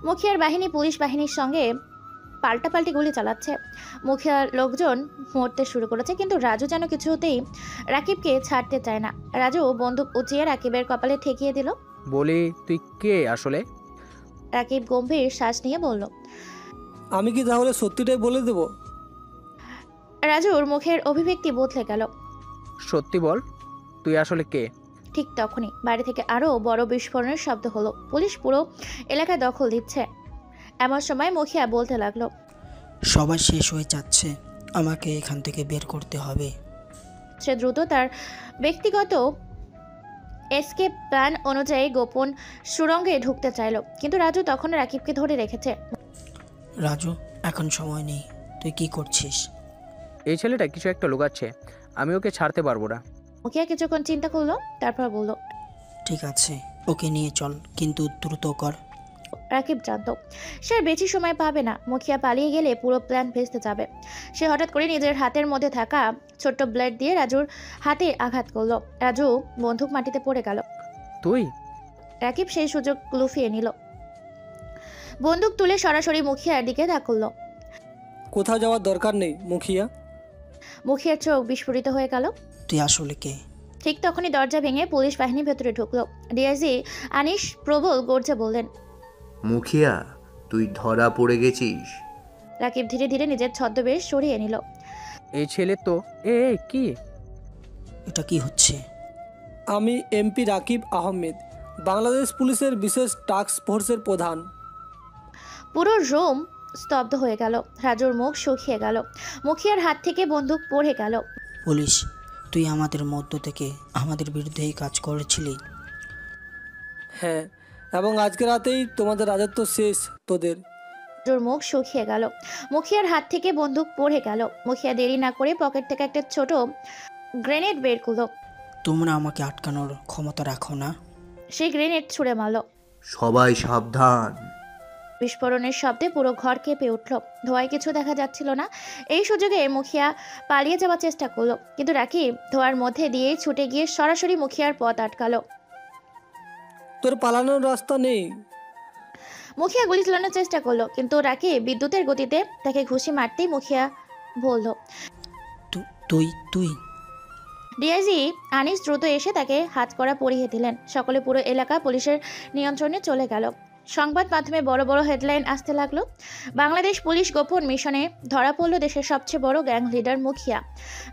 Speaker 1: মুখিয়ার বাহিনী পুলিশ বাহিনীর সঙ্গে পাল্টাপাল্টি গুলি চালাচ্ছে। মুখিয়ার লোকজন মরতে শুরু করেছে, কিন্তু রাজু যেন কিছুতেই রাকিবকে ছাড়তে চায় না। রাজু বন্দুক উঁচিয়ে রাকিবের কপালে ঠেকিয়ে দিল।
Speaker 14: বলি, তুই কে আসলে?
Speaker 1: রাকিব গম্ভীর শ্বাস নিয়ে বলল,
Speaker 3: আমি কি তাহলে সত্যিটাই বলে দেব?
Speaker 1: রাজুর মুখের অভিব্যক্তি বদলে গেল।
Speaker 14: সত্যি বল, তুই আসলে কে?
Speaker 1: ঠিক তখনই বাইরে থেকে আরো বড় বিস্ফোরণের শব্দ হলো। পুলিশ পুরো এলাকা দখল দিচ্ছে। এমন সময় মুখিয়া বলতে লাগলো,
Speaker 5: সবার শেষ হয়ে যাচ্ছে, আমাকে এখান থেকে বের করতে হবে।
Speaker 1: সে দ্রুত তার ব্যক্তিগত এসকেপ প্ল্যান অনুযায়ী গোপন সুড়ঙ্গে ঢুকতে চাইল, কিন্তু রাজু তখন রাকিবকে ধরে রেখেছে।
Speaker 5: রাজু, এখন সময় নেই, তুই কি করছিস?
Speaker 14: এই ছেলেটা কিছু একটা লুকাচ্ছে, আমি ওকে ছাড়তে পারবো না।
Speaker 1: মুখিয়া কিছুক্ষণ চিন্তা করলো, তারপর বলল,
Speaker 5: ঠিক আছে, ওকে নিয়ে চল, কিন্তু দ্রুত কর।
Speaker 1: রাকিব জানত সে আর বেশি সময় পাবে না। মুখিয়া পালিয়ে গেলে পুরো প্ল্যান ভেস্তে যাবে। সে হঠাৎ করে নিজের হাতের মধ্যে থাকা ছোট্ট ব্লেড দিয়ে রাজুর হাতে আঘাত করলো। রাজু বন্দুক মাটিতে পড়ে গেল।
Speaker 14: তুই?
Speaker 1: রাকিব সেই সুযোগ লুফিয়ে নিল। বন্দুক তুলে সরাসরি মুখিয়ার দিকে ধাক্কল।
Speaker 3: কোথাও যাওয়ার দরকার নেই মুখিয়া।
Speaker 1: মুখিয়ার চোখ বিস্ফোরিত হয়ে গেল।
Speaker 5: তুই আসলে কে?
Speaker 1: ঠিক তখনই দরজা ভেঙে পুলিশ বাহিনী ভেতরে ঢুকলো। ডিআইজি আনিস প্রবল গর্জে বললেন,
Speaker 15: মুখিয়া, তুই ধরা পড়ে গেছিস।
Speaker 1: রাকিব ধীরে ধীরে নিজের ছদ্মবেশ সরিয়ে নিল।
Speaker 14: এই ছেলে তো কি?
Speaker 5: এটা কি হচ্ছে?
Speaker 3: আমি এমপি রাকিব আহমেদ, বাংলাদেশ পুলিশের বিশেষ টাস্ক ফোর্সের প্রধান।
Speaker 1: পুরো রুম স্তব্ধ হয়ে গেল। রাজুর মুখ শুকিয়ে গেল। মুখিয়ার হাত থেকে বন্দুক পড়ে গেল।
Speaker 5: পুলিশ, তুই আমাদের মধ্য থেকে আমাদের বিরুদ্ধেই কাজ করেছিলি।
Speaker 3: হ্যাঁ, এবং আজকে রাতেই তোমাদের রাজত্ব শেষ তোদের।
Speaker 1: রাজুর মুখ শুকিয়ে গেল। মুখিয়ার হাত থেকে বন্দুক পড়ে গেল। মুখিয়া দেরি না করে পকেট থেকে একটা ছোট গ্রেনেড বের করলো।
Speaker 5: তোমরা আমাকে আটকানোর ক্ষমতা রাখো না।
Speaker 1: সেই গ্রেনেড ছুঁড়ে মারল।
Speaker 15: সবাই সাবধান।
Speaker 1: বিস্ফোরণের শব্দে পুরো ঘর কেঁপে উঠল। ধোঁয়ায় কিছু দেখা যাচ্ছিল না। এই সুযোগে মুখিয়া পালিয়ে যাওয়ার চেষ্টা করলো, কিন্তু রাকিব ধোঁয়ার মধ্যে দিয়ে ছুটে গিয়ে সরাসরি মুখিয়ার পথ আটকালো।
Speaker 3: তোর পালানোর রাস্তা নেই।
Speaker 1: মুখিয়া গুলি চালানোর চেষ্টা করলো, কিন্তু রাকিব বিদ্যুতের গতিতে তাকে ঘুষি মারতেই মুখিয়া বলল,
Speaker 5: তুই।
Speaker 1: ডিআইজি আনিস দ্রুত এসে তাকে হাতকড়া পরিয়ে দিলেন। সকলে পুরো এলাকা পুলিশের নিয়ন্ত্রণে চলে গেল। সংবাদ মাধ্যমে বড় বড় হেডলাইন আসতে লাগলো। বাংলাদেশ পুলিশ গোপন মিশনে ধরা পড়ল দেশের সবচেয়ে বড় গ্যাং লিডার মুখিয়া।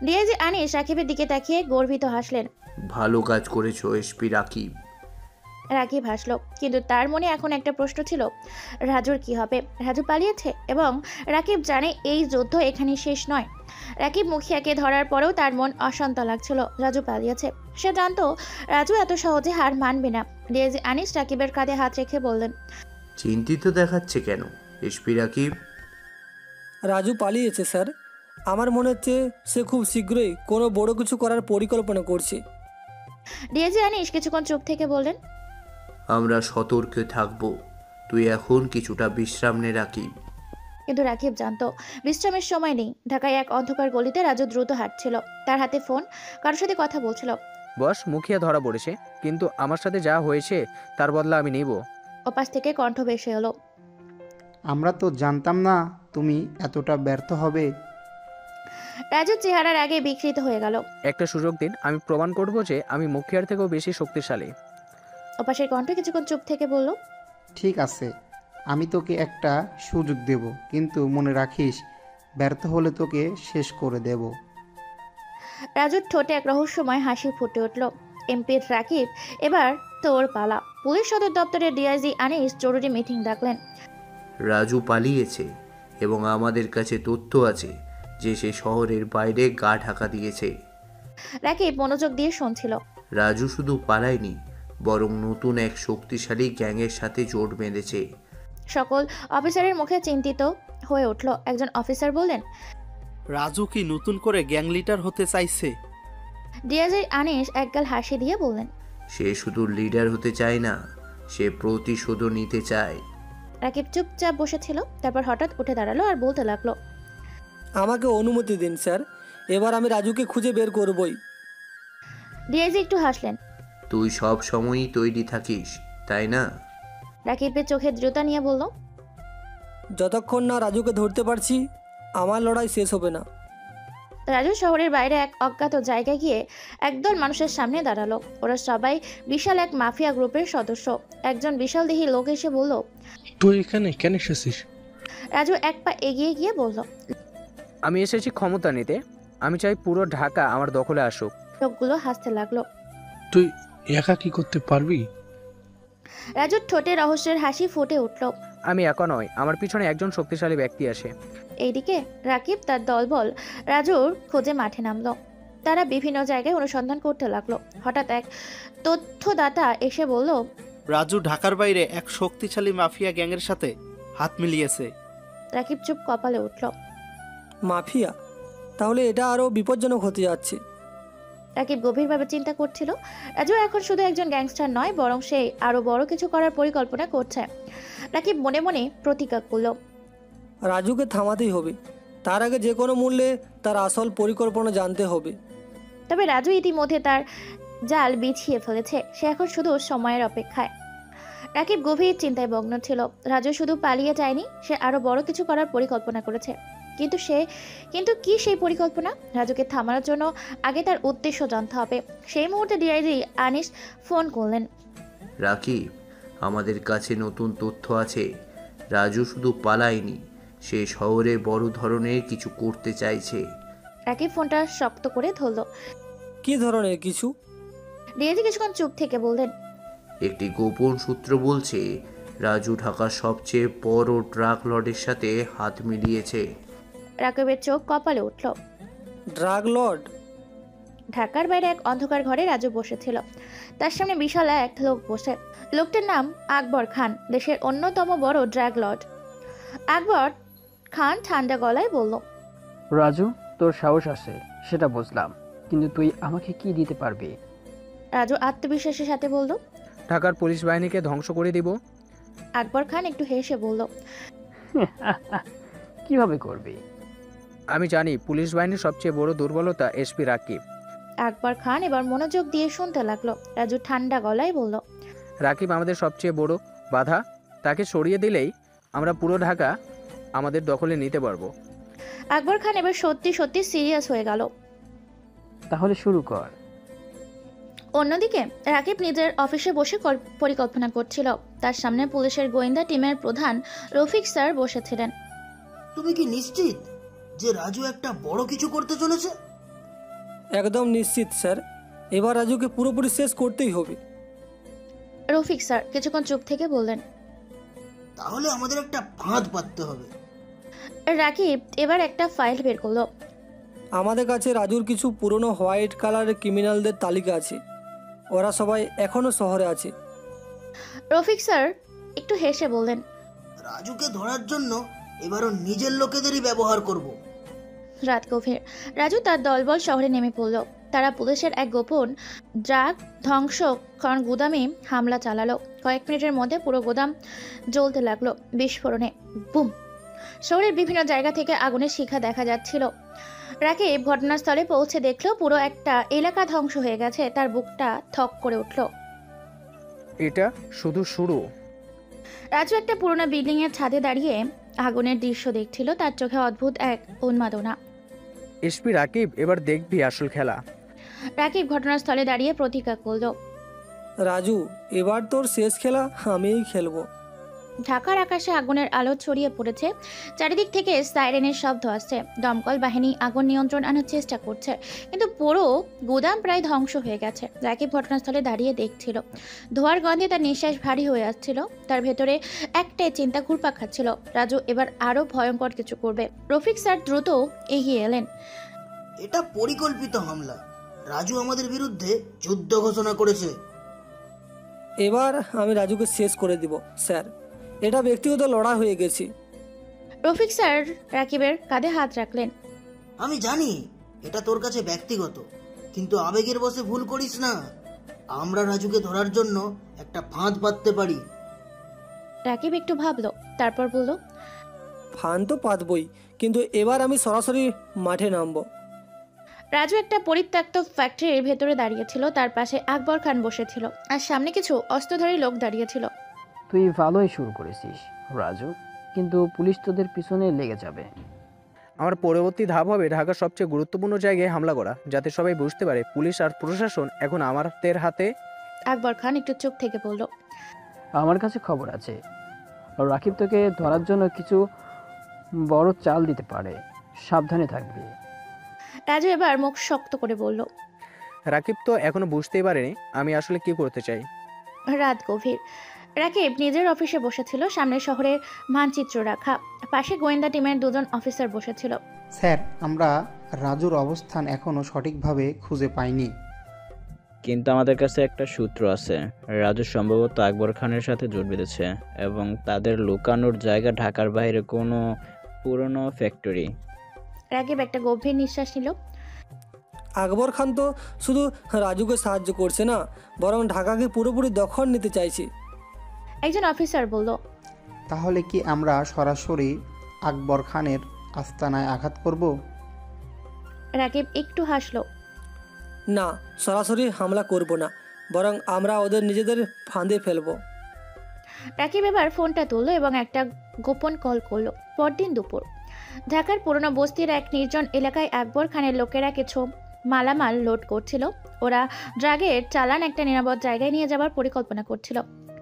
Speaker 1: ডিআইজি আনিস রাকিবের দিকে তাকিয়ে গর্বিত হাসলেন।
Speaker 15: ভালো কাজ করেছো এসপি রাকিব।
Speaker 1: রাকিব হাসলো, কিন্তু তার মনে এখন একটা প্রশ্ন ছিল, রাজুর কি হবে? রাজু পালিয়েছে এবং রাকিব জানে এই যুদ্ধ এখানেই শেষ নয়। রাকিব মুখিয়াকে ধরার পরেও তার মন অশান্ত লাগছিল। রাজু পালিয়েছে, সে জানতো রাজু এত সহজে হার মানবে না। ডিআইজি আনিস রাকিবের কাঁধে হাত রেখে বললেন,
Speaker 15: চিন্তিত দেখাচ্ছে কেন এসপি রাকিব?
Speaker 3: রাজু পালিয়েছে স্যার। আমার মনে হচ্ছে সে খুব শীঘ্রই কোনো বড় কিছু করার পরিকল্পনা করছে।
Speaker 1: ডিআইজি আনিস কিছুক্ষণ চুপ থেকে বললেন,
Speaker 15: আমরা সতর্ক থাকবো, তুই এখন কিছুটা বিশ্রাম নে রাকিব।
Speaker 1: কিন্তু রাকিব জানতো বিশ্রামের সময় নেই। ঢাকায় এক অন্ধকার গলিতে রাজু দ্রুত হাঁটছিল। তার হাতে ফোন, কারোর সাথে কথা বলছিল।
Speaker 14: বস, মুখিয়া ধরা পড়েছে, কিন্তু আমার সাথে যা হয়েছে তার বদলা আমি নিব।
Speaker 1: ওপাশ থেকে কণ্ঠ ভেসে এলো,
Speaker 6: আমরা তো জানতাম না তুমি এতটা ব্যর্থ হবে।
Speaker 1: রাজুর চেহারার আগে বিকৃত হয়ে গেল।
Speaker 14: একটা সুযোগ দিন, আমি প্রমাণ করব যে আমি মুখিয়ার থেকেও বেশি শক্তিশালী।
Speaker 1: ওপাশের কণ্ঠ কিছুক্ষণ চুপ থেকে বলল,
Speaker 6: ঠিক আছে, আমি তোকে একটা সুযোগ দেব, কিন্তু মনে রাখিস ব্যর্থ হলে তোকে শেষ করে দেব।
Speaker 1: রাজুর ঠোঁটে এক রহস্যময় হাসি ফুটে উঠল। এমপি রাকিব, এবার তোর পালা। পুলিশ সদর দপ্তরের ডিআইজি আনিস জরুরি মিটিং ডাকলেন।
Speaker 15: রাজু পালিয়েছে এবং আমাদের কাছে তথ্য আছে যে সে শহরের বাইরে গা ঢাকা দিয়েছে।
Speaker 1: রাকিব মনোযোগ দিয়ে শুনছিল।
Speaker 15: রাজু শুধু পালায়নি, বরং নতুন এক শক্তিশালী গ্যাংয়ের সাথে জোট বেঁধেছে।
Speaker 1: সকল অফিসারের মুখে চিন্তিত হয়ে উঠল। একজন অফিসার বললেন,
Speaker 12: রাজু কি নতুন করে গ্যাং লিডার হতে চাইছে?
Speaker 1: ডিআইজি আনিস একগাল হাসি দিয়ে বললেন,
Speaker 15: সে শুধু লিডার হতে চায় না, সে প্রতিশোধও নিতে চায়।
Speaker 1: রাকিব চুপচাপ বসেছিল, তারপর হঠাৎ উঠে দাঁড়ালো আর বলতে লাগলো,
Speaker 3: আমাকে অনুমতি দিন স্যার, এবার আমি রাজুকে খুঁজে বের করবই।
Speaker 1: ডিআইজি একটু হাসলেন।
Speaker 15: তুই সব সময়ই তৈরি থাকিস, তাই না?
Speaker 1: রাকিবের চোখে দৃঢ়তা নিয়ে বলল,
Speaker 3: যতক্ষণ না রাজুকে ধরতে পারছি আমার লড়াই শেষ হবে না।
Speaker 1: রাজু শহরের বাইরে এক অজ্ঞাত জায়গায় গিয়ে একদল মানুষের সামনে দাঁড়ালো। ওরা সবাই বিশাল এক মাফিয়া গ্রুপের সদস্য। একজন বিশাল দেহী লোক এসে বলল,
Speaker 16: তুই এখানে কেন এসেছিস?
Speaker 1: রাজু এক পা এগিয়ে গিয়ে বলল,
Speaker 14: আমি এসেছি ক্ষমতা নিতে। আমি চাই পুরো ঢাকা আমার দখলে আসুক।
Speaker 1: লোকগুলো হাসতে লাগলো।
Speaker 16: তুই একা কি করতে পারবি?
Speaker 1: রাজুর ঠোঁটে রহস্যের হাসি ফুটে উঠল।
Speaker 14: আমি একা নয়, আমার পিছনে একজন শক্তিশালী ব্যক্তি আসে।
Speaker 1: এইদিকে রাকিব তার দলবল রাজুর খোঁজে মাঠে নামলো। তারা বিভিন্ন জায়গায় অনুসন্ধান করতে লাগলো। হঠাৎ এক তথ্যদাতা এসে বলল,
Speaker 12: রাজু ঢাকার বাইরে এক শক্তিশালী মাফিয়া গ্যাংয়ের সাথে হাত মিলিয়েছে।
Speaker 1: রাকিব চুপ কপালে উঠল।
Speaker 3: মাফিয়া? তাহলে এটা আরও বিপজ্জনক হতে যাচ্ছে।
Speaker 1: রাকিব গভীরভাবে চিন্তা করছিল। রাজু এখন শুধু একজন গ্যাংস্টার নয়, বরং সে আরো বড় কিছু করার পরিকল্পনা করছে। রাকিব মনে মনে প্রতিজ্ঞা করল,
Speaker 3: রাজুকে থামাতেই হবে। তার আগে যে কোনো মূল্যে তার আসল পরিকল্পনা জানতে হবে।
Speaker 1: তবে রাজু ইতিমধ্যে তার জাল বিছিয়ে ফেলেছে। সে এখন শুধু সময়ের অপেক্ষায়। রাকিব গভীর চিন্তায় মগ্ন ছিল। রাজু শুধু পালিয়ে যায়নি, সে আরো বড় কিছু করার পরিকল্পনা করেছে। কিন্তু কি সেই পরিকল্পনা? রাজুকে থামানোর জন্য আগে তার উদ্দেশ্য জানতে হবে। সেই মুহূর্তে ডিআইজি আনিস ফোন করলেন।
Speaker 15: রাকিব, আমাদের কাছে নতুন তথ্য আছে। রাজু শুধু পালায়নি, সে শহরে বড় ধরনের কিছু করতে চাইছে।
Speaker 1: রাকিব ফোনটা শক্ত করে ধরল।
Speaker 3: কি ধরনের কিছু?
Speaker 1: ডিআইজি কিছুক্ষণ চুপ থেকে বললেন,
Speaker 15: একটি গোপন সূত্র বলছে রাজু ঢাকার সবচেয়ে বড় ড্রাগ লর্ডের সাথে হাত মিলিয়েছে।
Speaker 1: রাকিবের চোখ কপালে উঠল।
Speaker 3: Drug Lord?
Speaker 1: ঢাকার বাইরে এক অন্ধকার ঘরে রাজু বসেছিল। তার সামনে বিশাল এক লোক বসে। লোকটার নাম আকবর খান, দেশের অন্যতম বড় ড্রাগ লর্ড। আকবর খান ঠান্ডা গলায় বলল,
Speaker 17: রাজু, তোর সাহস আছে সেটা বুঝলাম, কিন্তু তুই আমাকে কি দিতে পারবি?
Speaker 1: রাজু আত্মবিশ্বাসের সাথে বলল,
Speaker 14: ঢাকার পুলিশ বাহিনীকে ধ্বংস করে দিব।
Speaker 1: আকবর খান একটু হেসে বলল,
Speaker 17: কিভাবে করবি?
Speaker 14: আমি জানি পুলিশ বাহিনীর সবচেয়ে বড় দুর্বলতা এসপি রাকিব।
Speaker 1: আকবর খান এবার মনোযোগ দিয়ে শুনতে লাগলো। রাজু ঠান্ডা গলায় বলল,
Speaker 14: রাকিব আমাদের সবচেয়ে বড় বাধা। তাকে সরিয়ে দিলেই আমরা পুরো ঢাকা আমাদের দখলে নিতে পারবো।
Speaker 1: আকবর খান এবার সত্যি সত্যি সিরিয়াস হয়ে গেল।
Speaker 17: তাহলে শুরু কর।
Speaker 1: অন্যদিকে রাকিব নিজের অফিসে বসে পরিকল্পনা করছিল। তার সামনে পুলিশের গোয়েন্দা টিমের প্রধান রফিক স্যার বসেছিলেন।
Speaker 10: তুমি কি নিশ্চিত যে রাজু একটা বড় কিছু করতে চলেছে?
Speaker 3: একদম নিশ্চিত স্যার, এবার রাজুকে পুরোপুরি শেষ করতেই হবে।
Speaker 1: রফিক স্যার কিছুক্ষণ চুপ থেকে বললেন,
Speaker 10: তাহলে আমাদের একটা ফাঁদ পাততে হবে।
Speaker 1: রাকিব এবার একটা ফাইল বের করলো।
Speaker 3: আমাদের কাছে রাজুর কিছু পুরনো হোয়াইট কালারের ক্রিমিনালদের তালিকা আছে। ওরা সবাই এখনো শহরে আছে।
Speaker 1: রফিক স্যার একটু হেসে বললেন,
Speaker 10: রাজুকে ধরার জন্য এবারও নিজের লোকেদেরই ব্যবহার করব।
Speaker 1: রাত গভীর। রাজু তার দলবল শহরে নেমে পড়ল। তারা পুলিশের এক গোপন ড্রাগ ধ্বংসকরণ গুদামে হামলা চালালো। কয়েক মিনিটের মধ্যে পুরো গোদাম জ্বলতে লাগলো বিস্ফোরণে। বুম! শহরের বিভিন্ন জায়গা থেকে আগুনের শিখা দেখা যাচ্ছিল। রাকিব ঘটনাস্থলে পৌঁছে দেখলো পুরো একটা এলাকা ধ্বংস হয়ে গেছে। তার বুকটা থক করে উঠল।
Speaker 14: এটা শুধু শুরু।
Speaker 1: রাজু একটা পুরোনো বিল্ডিং এর ছাদে দাঁড়িয়ে আগুনের দৃশ্য দেখছিল। তার চোখে অদ্ভুত এক উন্মাদনা।
Speaker 14: এসপি রাকিব, এবার দেখবি আসল খেলা।
Speaker 1: রাকিব ঘটনাস্থলে দাঁড়িয়ে প্রতিজ্ঞা করল,
Speaker 3: রাজু, এবার তোর শেষ খেলা আমিই খেলবো।
Speaker 1: ঢাকার আকাশে আগুনের আলো ছড়িয়ে পড়েছে। চারিদিক থেকে সাইরেনের শব্দ আসছে। দমকল বাহিনী আগুন নিয়ন্ত্রণ আনার চেষ্টা করছে, কিন্তু পুরো গুদাম প্রায় ধ্বংস হয়ে গেছে। রাকিব ঘটনাস্থলে দাঁড়িয়ে দেখছিল। ধোঁয়ার গন্ধে তার নিঃশ্বাস ভারী হয়ে আসছিল। তার ভেতরে একটাই চিন্তা ঘুরপাক খাচ্ছিল, রাজু এবার আরো ভয়ঙ্কর কিছু করবে। রফিক স্যার দ্রুত এগিয়ে এলেন।
Speaker 10: এটা পরিকল্পিত হামলা। রাজু আমাদের বিরুদ্ধে যুদ্ধ ঘোষণা করেছে।
Speaker 3: এবার আমি রাজুকে শেষ করে দিব স্যার। এটা ব্যক্তিগত লড়াই হয়ে গেছে।
Speaker 1: রফিক স্যার রাকিবের কাঁধে হাত রাখলেন।
Speaker 10: আমি জানি এটা তোর কাছে ব্যক্তিগত, কিন্তু আবেগের বশে ভুল করিস না। আমরা রাজুকে ধরার জন্য একটা ফাঁদ পাততে পারি।
Speaker 1: রাকিব একটু ভাবলো, তারপর বলল,
Speaker 3: ফান তো পাতবই, কিন্তু এবার আমি সরাসরি মাঠে নামবো।
Speaker 1: রাজু একটা পরিত্যক্ত ফ্যাক্টরির ভেতরে দাঁড়িয়েছিল। তার পাশে আকবর খান বসেছিল, আর সামনে কিছু অস্ত্রধারী লোক দাঁড়িয়েছিল।
Speaker 17: তুই ভালোই শুরু করেছিস রাজু, কিন্তু পুলিশ তোদের পিছনে লেগে যাবে।
Speaker 14: আমার পরবর্তী ধাপ হবে ঢাকার সবচেয়ে গুরুত্বপূর্ণ জায়গায় হামলা করা, যাতে সবাই বুঝতে পারে পুলিশ আর প্রশাসন এখন আমাদের হাতে।
Speaker 1: আকবর খান একটু চুপ থেকে বলল,
Speaker 17: আমার কাছে খবর আছে রাকিব তোকে ধরার জন্য কিছু বড় চাল দিতে পারে, সাবধানে থাকবি।
Speaker 1: রাজু এবার মুখ শক্ত করে বলল,
Speaker 14: রাকিব তো এখনো বুঝতেই পারেনি আমি আসলে কি করতে চাই।
Speaker 1: রাত গভীর। রাকিব নিজের অফিসে বসেছিল, সামনে শহরের মানচিত্র রাখা। পাশে গোয়েন্দা টিমের দুজন অফিসার বসেছিল।
Speaker 6: স্যার, আমরা রাজুর অবস্থান এখনো সঠিকভাবে খুঁজে পাইনি,
Speaker 13: কিন্তু আমাদের কাছে একটা সূত্র আছে। রাজু সম্ভবত আকবর খানের সাথে জোট বেঁধেছে এবং তাদের লুকানোর জায়গা ঢাকার বাইরে কোনো পুরনো ফ্যাক্টরি।
Speaker 1: রাকিব একটা গভীর নিঃশ্বাস নিল।
Speaker 3: আকবর খান তো শুধু রাজুকে সাহায্য করছে না, বরং ঢাকাকে পুরোপুরি দখল নিতে চাইছে।
Speaker 1: একজন অফিসার বলল,
Speaker 6: তাহলে কি আমরা সরাসরি আকবর খানের আস্তানায় আঘাত করব?
Speaker 1: রাকিব একটু হাসলো।
Speaker 3: না, সরাসরি হামলা করব না, বরং আমরা ওদের নিজেদের ফাঁদে ফেলবো।
Speaker 1: রাকিব এবার ফোনটা তুললো এবং একটা গোপন কল করলো। পরদিন দুপুর ঢাকার পুরনো বস্তির এক নির্জন এলাকায় আকবর খানের লোকেরা কিছু মালামাল লোড করছিল। ওরা ড্রাগের চালান একটা নিরাপদ জায়গায় নিয়ে যাবার পরিকল্পনা করছিল।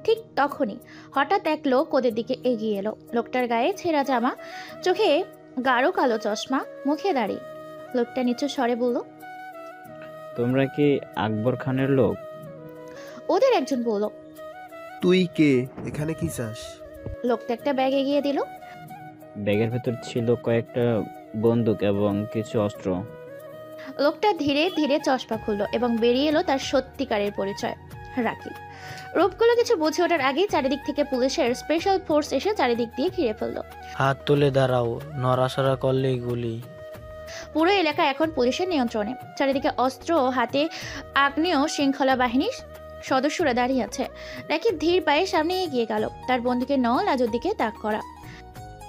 Speaker 1: ঠিক তখনই হঠাৎ এক লোক ওদের দিকে এগিয়ে এলো। লোকটার গায়ে ছেঁড়া জামা, চোখে গাঢ় কালো চশমা, মুখে দাড়ি। লোকটা নিচু স্বরে বলল,
Speaker 13: তোমরা কি আকবর খানের লোক?
Speaker 1: ওদের একজন বলল,
Speaker 4: তুই কে, এখানে কি চাস?
Speaker 1: লোকটা একটা ব্যাগ এগিয়ে দিল।
Speaker 13: ব্যাগের ভেতর ছিল কয়েকটা বন্দুক এবং কিছু অস্ত্র।
Speaker 1: লোকটা ধীরে ধীরে চশমা খুললো এবং বেরিয়ে এলো তার সত্যিকারের পরিচয়, রাকিব। রূপগুলো কিছু বুঝে ওঠার আগেই চারিদিক থেকে পুলিশের স্পেশাল ফোর্স এসে চারিদিক দিয়ে ঘিরে ফেললো।
Speaker 7: হাত তুলে দাঁড়াও, নড়াচড়া করলেই গুলি।
Speaker 1: পুরো এলাকা এখন পুলিশের নিয়ন্ত্রণে। চারিদিকে অস্ত্র হাতে আগ্নেয় শৃঙ্খলা বাহিনীর সদস্যরা দাঁড়িয়ে আছে। রাকিব ধীর পায়ে সামনে এগিয়ে গেল, তার বন্দুকের নল রাজুর দিকে তাক করা।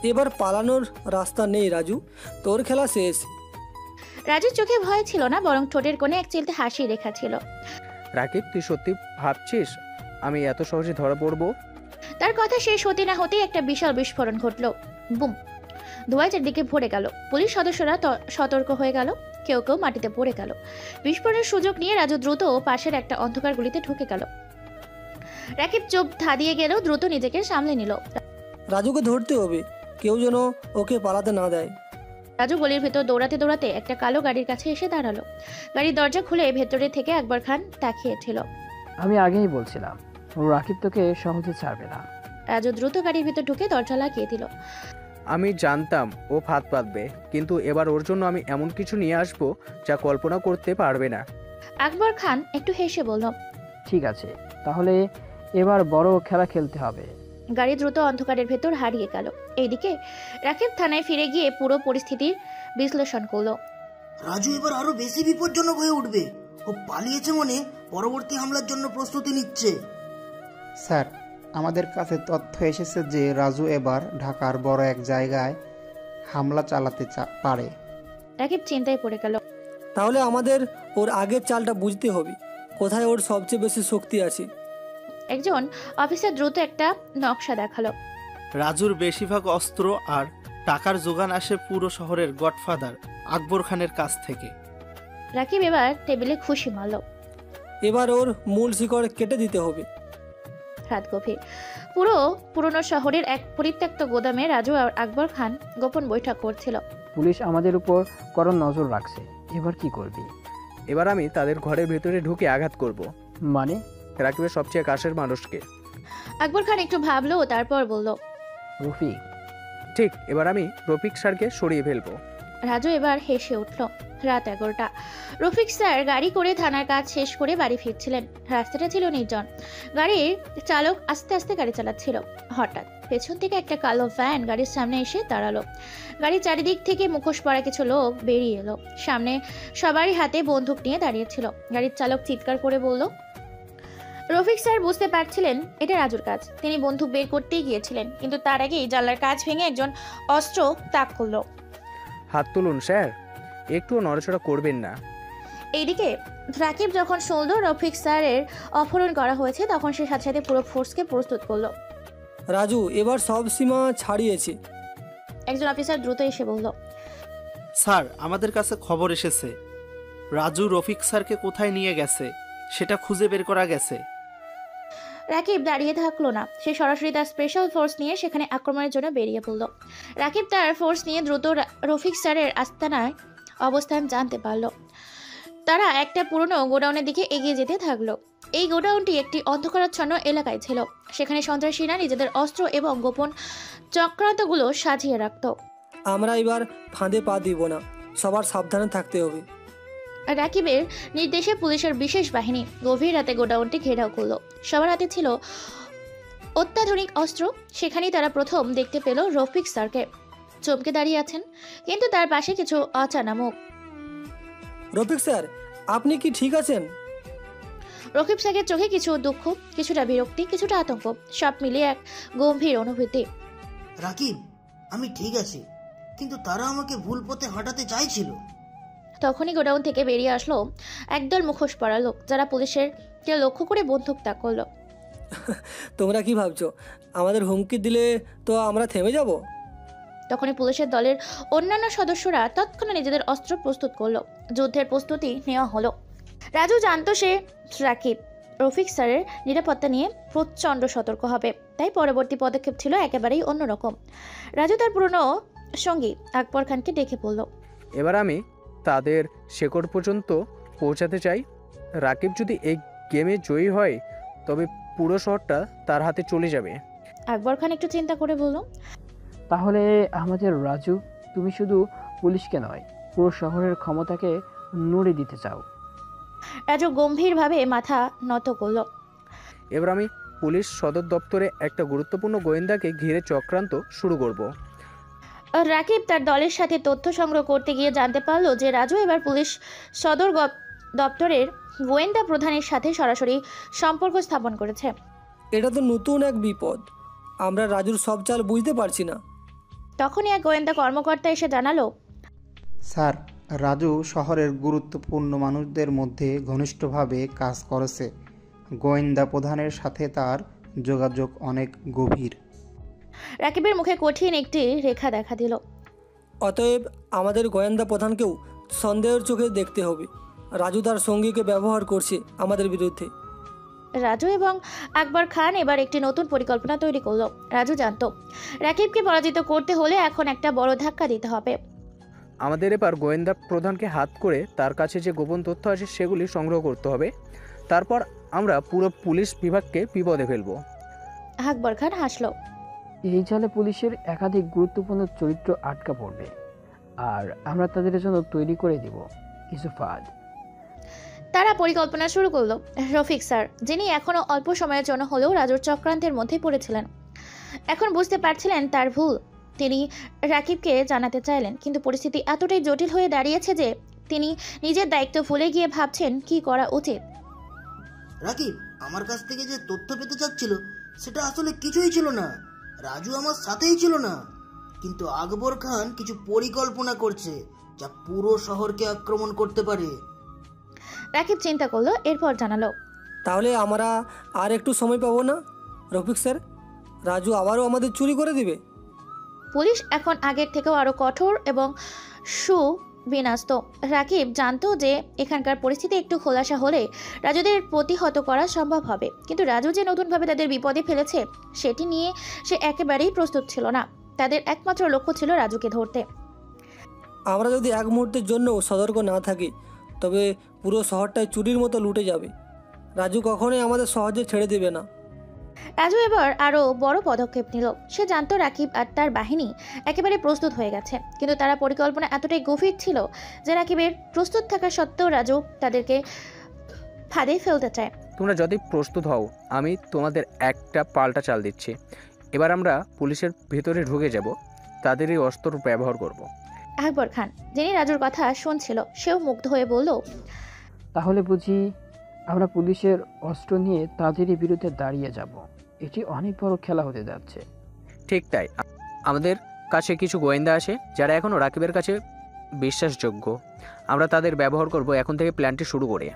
Speaker 3: এবার পালানোর রাস্তা নেই রাজু, তোর খেলা শেষ।
Speaker 1: রাজুর চোখে ভয় ছিল না, বরং ঠোঁটের কোণে এক চিলতে হাসি রেখা ছিল।
Speaker 14: রাকিব, তুই সত্যি ভাবছিস আমি এত সহজে ধরা পড়বো?
Speaker 1: তার কথা শেষ হতে না হতেই একটা বিশাল বিস্ফোরণ ঘটল। বুম! ধোঁয়ায় চারদিকে ভরে গেল। পুলিশ সদস্যরা সতর্ক হয়ে গেল, কেউ কেউ মাটিতে পড়ে গেল। বিস্ফোরণের সুযোগ নিয়ে রাজু দ্রুত পাশের একটা অন্ধকার গুলিতে ঢুকে গেল। রাকিব চোখ ধাঁধিয়ে গেল, দ্রুত নিজেকে সামলে নিল।
Speaker 3: রাজুকে ধরতে হবে, কেউ যেন ওকে পালাতে না দেয়।
Speaker 1: রাজু গলির ভেতর দৌড়াতে দৌড়াতে একটা কালো গাড়ির কাছে এসে দাঁড়ালো। গাড়ির দরজা খুলে ভেতরে থেকে আকবর খান তাকিয়েছিল।
Speaker 17: আমি আগেই বলছিলাম রাকিব তোকে সহজে ছাড়বে না।
Speaker 1: রাজু দ্রুত গাড়ির ভেতর ঢুকে দরজা লাগিয়ে দিল।
Speaker 14: আমি জানতাম ও ফাঁদ পাতবে, কিন্তু এবার ওর জন্য আমি এমন কিছু নিয়ে আসবো যা কল্পনা করতে পারবে না।
Speaker 1: আকবর খান একটু হেসে বলল,
Speaker 17: ঠিক আছে, তাহলে এবার বড় খেলা খেলতে হবে।
Speaker 1: গাড়ি দ্রুত অন্ধকারের ভেতর হারিয়ে গেল। এইদিকে রাকিব থানায় ফিরে গিয়ে পুরো পরিস্থিতির বিশ্লেষণ করলো।
Speaker 10: রাজু এবার আরো বেশি বিপজ্জনক হয়ে উঠবে। ও পালিয়েছে মনে পরবর্তী হামলার জন্য প্রস্তুতি নিচ্ছে।
Speaker 6: স্যার, আমাদের কাছে তথ্য এসেছে যে রাজু এবার ঢাকার বড় এক জায়গায় হামলা চালাতে পারে।
Speaker 1: রাকিব চিন্তায় পড়ে গেল।
Speaker 3: তাহলে আমাদের ওর আগের চালটা বুঝতে হবে, কোথায় ওর সবচেয়ে বেশি শক্তি আছে।
Speaker 1: একজন অফিসার দ্রুত একটা নকশা দেখালো।
Speaker 12: রাজুর বেশিরভাগ অস্ত্র আর টাকার যোগান আসে পুরো শহরের গডফাদার আকবর খানের কাছ থেকে।
Speaker 1: রাকিব এবার টেবিলে খুশি মারল।
Speaker 3: এবার ওর মূল শিকড় কেটে দিতে হবে।
Speaker 1: রাত গভীর। পুরনো শহরের এক পরিত্যক্ত গোদামে রাজু আর আকবর খান গোপন বৈঠক করছিল।
Speaker 17: পুলিশ আমাদের উপর কড়া নজর রাখছে, এবার কি করবি?
Speaker 14: এবার আমি তাদের ঘরের ভেতরে ঢুকে আঘাত করব।
Speaker 17: মানে?
Speaker 14: রাকিবের সবচেয়ে কাছের মানুষকে।
Speaker 1: আকবর খান একটু ভাবলো, তারপর বলল,
Speaker 17: রফিক।
Speaker 14: ঠিক, এবার আমি রফিক স্যারকে সরিয়ে ফেলবো।
Speaker 1: রাজু এবার হেসে উঠল। রাত 11টা। রফিক স্যার গাড়ি করে থানার কাজ শেষ করে বাড়ি ফিরছিলেন। রাস্তাটা ছিল নির্জন। গাড়ির চালক আস্তে আস্তে গাড়ি চালাচ্ছিল। হঠাৎ পেছন থেকে একটা কালো ভ্যান গাড়ির সামনে এসে দাঁড়ালো। গাড়ির চারিদিক থেকে মুখোশ পরা কিছু লোক বেরিয়ে এলো। সামনে সবারই হাতে বন্দুক নিয়ে দাঁড়িয়েছিল। গাড়ির চালক চিৎকার করে বলল, রফিক স্যার বুঝতে পারছিলেন এটা রাজুর কাজ। তিনি বন্দুক বের করতেই গিয়েছিলেন, কিন্তু তার আগেই জানলার কাজ ভেঙে একজন অস্ত্র তাক করলো।
Speaker 14: হাত তুলুন স্যার, একটুও নড়াচড়া করবেন না।
Speaker 1: এইদিকে রাকিব যখন শুনল রফিক স্যারের অপহরণ করা হয়েছে, তখন সে সাথে সাথে পুরো ফোর্সকে প্রস্তুত করলো।
Speaker 3: রাজু এবার সব সীমা ছাড়িয়েছে।
Speaker 1: একজন অফিসার দ্রুত এসে বলল,
Speaker 12: স্যার, আমাদের কাছে খবর এসেছে রাজু রফিক স্যারকে কোথায় নিয়ে গেছে সেটা খুঁজে বের করা গেছে।
Speaker 1: রাকিব দাঁড়িয়ে থাকলো না, সে সরাসরি তার স্পেশাল ফোর্স নিয়ে সেখানে আক্রমণের জন্য বেরিয়ে পড়ল। রাকিব তার ফোর্স নিয়ে দ্রুত রফিক স্যারের আস্তানায় অবস্থান জানতে পারল। তারা একটা পুরনো গোডাউনের দিকে এগিয়ে যেতে থাকলো। এই গোডাউনটি একটি অন্ধকারাচ্ছন্ন এলাকায় ছিল। সেখানে সন্ত্রাসীরা নিজেদের অস্ত্র এবং গোপন চক্রান্তগুলো সাজিয়ে রাখত।
Speaker 3: আমরা এবার ফাঁদে পা দিব না, সবার সাবধানে থাকতে হবে।
Speaker 1: রাকিবের নির্দেশে পুলিশের বিশেষ বাহিনী গভীর রাতে গোডাউনটি ঘেরাও করলো। সবার হাতে ছিল অত্যাধুনিক অস্ত্র। সেখানেই তারা প্রথম দেখতে পেল রফিক স্যারকে। চমকে দাঁড়িয়ে আছেন, কিন্তু তার পাশে কিছু অচানা মুখ।
Speaker 3: রফিক স্যার, আপনি কি ঠিক আছেন?
Speaker 1: রকিব স্যারের চোখে কিছু দুঃখ, কিছুটা বিরক্তি, কিছুটা আতঙ্ক, সব মিলিয়ে এক গম্ভীর অনুভূতি।
Speaker 10: রাকিব, আমি ঠিক আছি, কিন্তু তারা আমাকে ভুল পথে হাঁটাতে চাইছিল।
Speaker 1: তখনই গোডাউন থেকে বেরিয়ে আসলো একদল মুখোশ পরা লোক, যারা পুলিশের কে লক্ষ্য করে বন্দুক তাক করলো।
Speaker 3: তোমরা কি ভাবছো আমাদের হুমকি দিলে তো আমরা থেমে যাব?
Speaker 1: তখনই পুলিশের দলের অন্যান্য সদস্যরা তৎক্ষণাৎ নিজেদের অস্ত্র প্রস্তুত করলো। যুদ্ধের প্রস্তুতি নেওয়া হলো। রাজু জানতো সে রাকিব রফিক স্যারের নিরাপত্তা নিয়ে প্রচণ্ড সতর্ক হবে, তাই পরবর্তী পদক্ষেপ ছিল একেবারেই অন্যরকম। রাজু তার পুরনো সঙ্গী আকবর খানকে ডেকে বলল,
Speaker 14: এবার আমি তাদের শেকড় পর্যন্ত পৌঁছাতে চাই। রাকিব যদি এই গেমে জয়ী হয়, তবে পুরো শহরটা তার হাতে চলে যাবে।
Speaker 1: আকবর খান একটু চিন্তা করে বলল,
Speaker 17: তাহলে আমাদের রাজু, তুমি শুধু পুলিশকে নয়, পুরো শহরের ক্ষমতাকে নড়ে দিতে চাও?
Speaker 1: রাজু গম্ভীরভাবে মাথা নত করল।
Speaker 14: এবার আমি পুলিশ সদর দপ্তরে একটা গুরুত্বপূর্ণ গোয়েন্দাকে ঘিরে চক্রান্ত শুরু করব।
Speaker 1: রাকিব তার দলের সাথে তথ্য সংগ্রহ করতে গিয়ে জানতে পারলো যে রাজু এবার পুলিশ সদর দপ্তরের গোয়েন্দা প্রধানের সাথে সরাসরি সম্পর্ক স্থাপন করেছে।
Speaker 3: এটা তো নতুন এক বিপদ, আমরা রাজুর সব চাল বুঝতে পারছি না।
Speaker 1: তখনই এক গোয়েন্দা কর্মকর্তা এসে জানালো,
Speaker 6: স্যার, রাজু শহরের গুরুত্বপূর্ণ মানুষদের মধ্যে ঘনিষ্ঠভাবে কাজ করেছে। গোয়েন্দা প্রধানের সাথে তার যোগাযোগ অনেক গভীর।
Speaker 1: রাকিবের মুখে কঠিন একটি রেখা দেখা দিল।
Speaker 3: অতএব আমাদের গোয়েন্দা প্রধানকেও সন্দেহের চোখে দেখতে হবে। রাজু তার সঙ্গীকে ব্যবহার করছে আমাদের বিরুদ্ধে।
Speaker 1: রাজু এবং আকবর খান এবার একটি নতুন পরিকল্পনা তৈরি করলো। রাজু জানতো রাকিবকে পরাজিত করতে হলে এখন একটা বড় ধাক্কা দিতে হবে।
Speaker 14: আমাদের এবার গোয়েন্দা প্রধানকে হাত করে তার কাছে যে গোপন তথ্য আছে সেগুলি সংগ্রহ করতে হবে। তারপর আমরা পুরো পুলিশ বিভাগকে বিপদে ফেলবো।
Speaker 1: আকবর খান হাসলো।
Speaker 17: এই জালে পুলিশের একাধিক গুরুত্বপূর্ণ চরিত্র আটকা পড়বে, আর আমরা তাদের জন্য তৈরি করে দিব কিছু ফাঁদ।
Speaker 1: তারা পরিকল্পনা শুরু করলো। রফিক স্যার, যিনি এখনো অল্প সময়ের জন্য হলেও রাজুর চক্রান্তের মধ্যে পড়েছিলেন, এখন বুঝতে পারছিলেন তার ভুল। তিনি রাকিবকে জানাতে চাইলেন, কিন্তু পরিস্থিতি এতটাই জটিল হয়ে দাঁড়িয়েছে যে তিনি নিজের দায়িত্ব ভুলে গিয়ে ভাবছেন কি করা উচিত।
Speaker 10: রাকিব আমার কাছ থেকে যে তথ্য পেতে চাচ্ছিল সেটা আসলে কিছুই ছিল না। রাজু আমার সাথেই ছিল না, কিন্তু আকবর খান কিছু পরিকল্পনা করছে যা পুরো শহরকে আক্রমণ করতে পারে।
Speaker 1: রাকিব চিন্তা করলো, এরপর জানালো,
Speaker 3: তাহলে আমরা আর একটু সময় পাবো না রফিক স্যার? রাজু আবারও আমাদের চুরি করে দিবে।
Speaker 1: পুলিশ এখন আগের থেকেও আরো কঠোর এবং বিনাস্ত। রাকিব জানতো যে এখানকার পরিস্থিতি একটু খোলাসা হলে রাজুদের প্রতিহত করা সম্ভব হবে, কিন্তু রাজু যে নতুনভাবে তাদের বিপদে ফেলেছে সেটি নিয়ে সে একেবারেই প্রস্তুত ছিল না। তাদের একমাত্র লক্ষ্য ছিল রাজুকে ধরতে।
Speaker 3: আমরা যদি এক মুহূর্তের জন্য সতর্ক না থাকি তবে পুরো শহরটাই চুরির মতো লুটে যাবে। রাজু কখনোই আমাদের সহজে ছেড়ে দেবে না।
Speaker 1: রাজু এবার আরো বড় পদক্ষেপ নিল। সে জানতো রাকিব আর তার বাহিনী একেবারে প্রস্তুত হয়ে গেছে, কিন্তু তারা পরিকল্পনা এতটাই গভীর ছিল যে রাকিবের প্রস্তুত থাকা সত্ত্বেও রাজু তাদেরকে ফাঁদে ফেলতে চায়।
Speaker 14: তোমরা যদি প্রস্তুত হও আমি তোমাদের একটা পাল্টা চাল দিচ্ছি। এবার আমরা পুলিশের ভেতরে ঢুকে যাব, তাদের এই অস্ত্র ব্যবহার করব।
Speaker 1: আকবর খান, যিনি রাজুর কথা শুনছিল, সেও মুগ্ধ হয়ে বলল,
Speaker 17: তাহলে বুঝি আমরা পুলিশের অস্ত্র নিয়ে তাদেরই বিরুদ্ধে দাঁড়িয়ে যাব। এটি অনেক বড় খেলা হতে যাচ্ছে।
Speaker 14: ঠিক তাই। আমাদের কাছে কিছু গোয়েন্দা আছে যারা এখনও রাকিবের কাছে বিশ্বাসযোগ্য। আমরা তাদের ব্যবহার করব এখন থেকে প্ল্যানটি শুরু করে।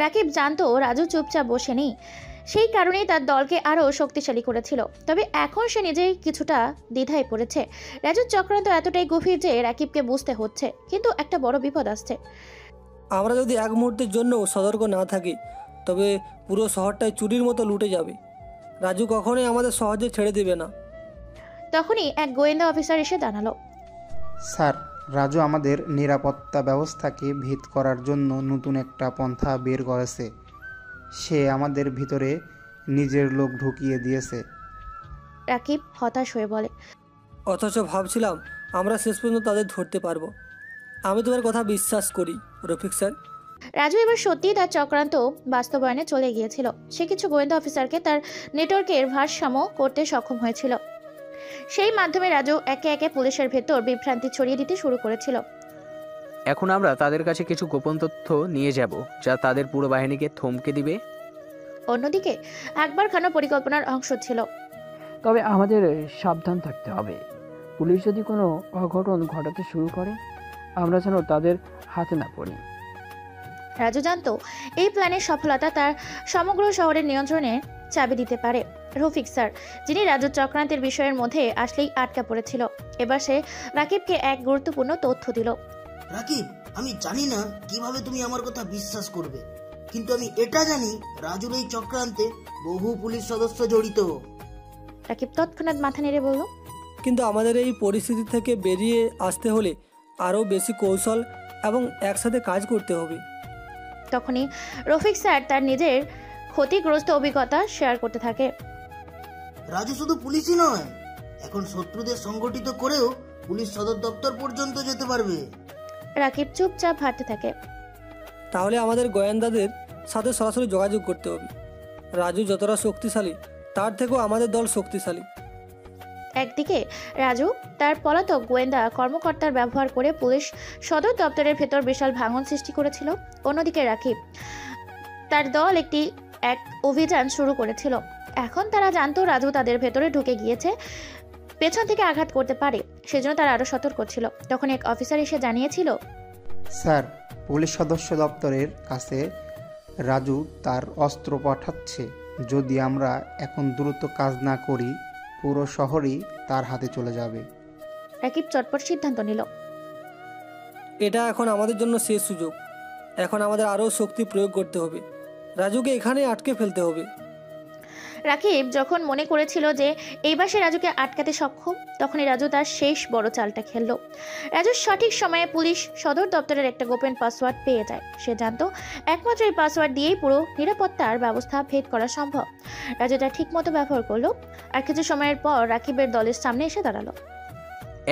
Speaker 1: রাকিব জানতো রাজু চুপচাপ বসে নেই, সেই কারণেই তার দলকে আরও শক্তিশালী করেছিল। তবে এখন সে নিজেই কিছুটা দ্বিধায় পড়েছে। রাজুর চক্রান্ত এতটাই গভীর যে রাকিবকে বুঝতে হচ্ছে, কিন্তু একটা বড় বিপদ আসছে।
Speaker 3: আমরা যদি এক মুহূর্তের জন্য সতর্ক না থাকি তবে পুরো শহরটাই চুরির মতো লুটে যাবে। রাজু কখনোই আমাদের সহজে ছেড়ে দেবে না।
Speaker 1: তখনই এক গোয়েন্দা অফিসার এসে জানালো,
Speaker 6: স্যার, রাজু আমাদের নিরাপত্তা ব্যবস্থাকে ভেদ করার জন্য নতুন একটা পন্থা বের করেছে। সে আমাদের ভিতরে নিজের লোক ঢুকিয়ে দিয়েছে।
Speaker 1: রাকিব হতাশ হয়ে বলে,
Speaker 3: অথচ ভাবছিলাম আমরা শেষ পর্যন্ত তাদের ধরতে পারবো। আমি তোমার কথা বিশ্বাস করি রফিক স্যার।
Speaker 1: রাজু এবার সত্যিই তার চক্রান্ত বাস্তবায়নে চলে গিয়েছিল। সে কিছু গোয়েন্দা অফিসারকে তার নেটওয়ার্কের ভারসাম্য করতে সক্ষম হয়েছিল। সেই মাধ্যমে রাজু একে একে পুলিশের ভেতর বিভ্রান্তি ছড়িয়ে দিতে শুরু করেছিল।
Speaker 14: এখন আমরা তাদের কাছে কিছু গোপন তথ্য নিয়ে যাব যা তাদের পুরো বাহিনীকে থমকে দিবে।
Speaker 1: অন্যদিকে আকবর খানের পরিকল্পনার অংশ ছিল।
Speaker 17: তবে আমাদের সাবধান থাকতে হবে। পুলিশ যদি কোনো অঘটন ঘটাতে শুরু করে আমরা যেন তাদের হাতে না পড়ি।
Speaker 1: রাজু জানতো এই প্ল্যানের সফলতা তার সমগ্র শহরের নিয়ন্ত্রণে চাবি দিতে পারে। রফিক স্যার, যিনি রাজুর চক্রান্তের বিষয়ের মধ্যে আসলেই আটকা পড়েছিল, এবার সে রাকিবকে এক গুরুত্বপূর্ণ তথ্য দিল।
Speaker 10: রাকিব, আমি জানি না কিভাবে তুমি আমার কথা বিশ্বাস করবে, কিন্তু আমি এটা জানি রাজুর এই চক্রান্তে বহু পুলিশ সদস্য জড়িত।
Speaker 1: রাকিব তৎক্ষণাৎ মাথা নেড়ে বলল,
Speaker 3: কিন্তু আমাদের এই পরিস্থিতি থেকে বেরিয়ে আসতে হলে আরও বেশি কৌশল এবং একসাথে কাজ করতে হবে।
Speaker 1: তখনই রফিক স্যার তার নিজের ক্ষতিগ্রস্ত অভিজ্ঞতা শেয়ার করতে থাকে।
Speaker 10: রাজু শুধু পুলিশই নয়, এখন শত্রুদের সংগঠিত করেও পুলিশ সদর দপ্তর পর্যন্ত যেতে পারবে।
Speaker 1: রাকিব চুপচাপ হাঁটতে থাকে।
Speaker 3: তাহলে আমাদের গোয়েন্দাদের সাথে সরাসরি যোগাযোগ করতে হবে। রাজু যতটা শক্তিশালী তার থেকেও আমাদের দল শক্তিশালী।
Speaker 1: একদিকে রাজু তার পলাতক গোয়েন্দা কর্মকর্তার ব্যবহার করে পুলিশ সদর দপ্তরের ভেতর বিশাল ভাঙন সৃষ্টি করেছিল। অন্যদিকে রাকিব তার দল এক অভিযান শুরু করেছিল। এখন তারা জানতো রাজু তাদের ভেতরে ঢুকে গিয়েছে, পেছন থেকে আঘাত করতে পারে, সেজন্য তারা আরো সতর্ক ছিল। তখন এক অফিসার এসে জানিয়েছিল,
Speaker 6: স্যার, পুলিশ সদস্য দপ্তরের কাছে রাজু তার অস্ত্র পাঠাচ্ছে। যদি আমরা এখন দ্রুত কাজ না করি পুরো শহরই তার হাতে চলে যাবে।
Speaker 1: রাকিব চটপট সিদ্ধান্ত নিল,
Speaker 3: এটা এখন আমাদের জন্য শেষ সুযোগ। এখন আমাদের আরও শক্তি প্রয়োগ করতে হবে। রাজুকে এখানে আটকে ফেলতে হবে।
Speaker 1: রাকিব যখন মনে করেছিল যে এইবার সে রাজুকে আটকাতে সক্ষম, তখনই রাজু তার শেষ বড় চালটা খেলল। রাজু সঠিক সময়ে পুলিশ সদর দপ্তরের একটা গোপন পাসওয়ার্ড পেয়ে যায়। সে জানতো একমাত্র এই পাসওয়ার্ড দিয়েই পুরো নিরাপত্তার ব্যবস্থা ভেদ করা সম্ভব। রাজু তা ঠিক মতো ব্যবহার করলো, আর কিছু সময়ের পর রাকিবের দলের সামনে এসে দাঁড়ালো।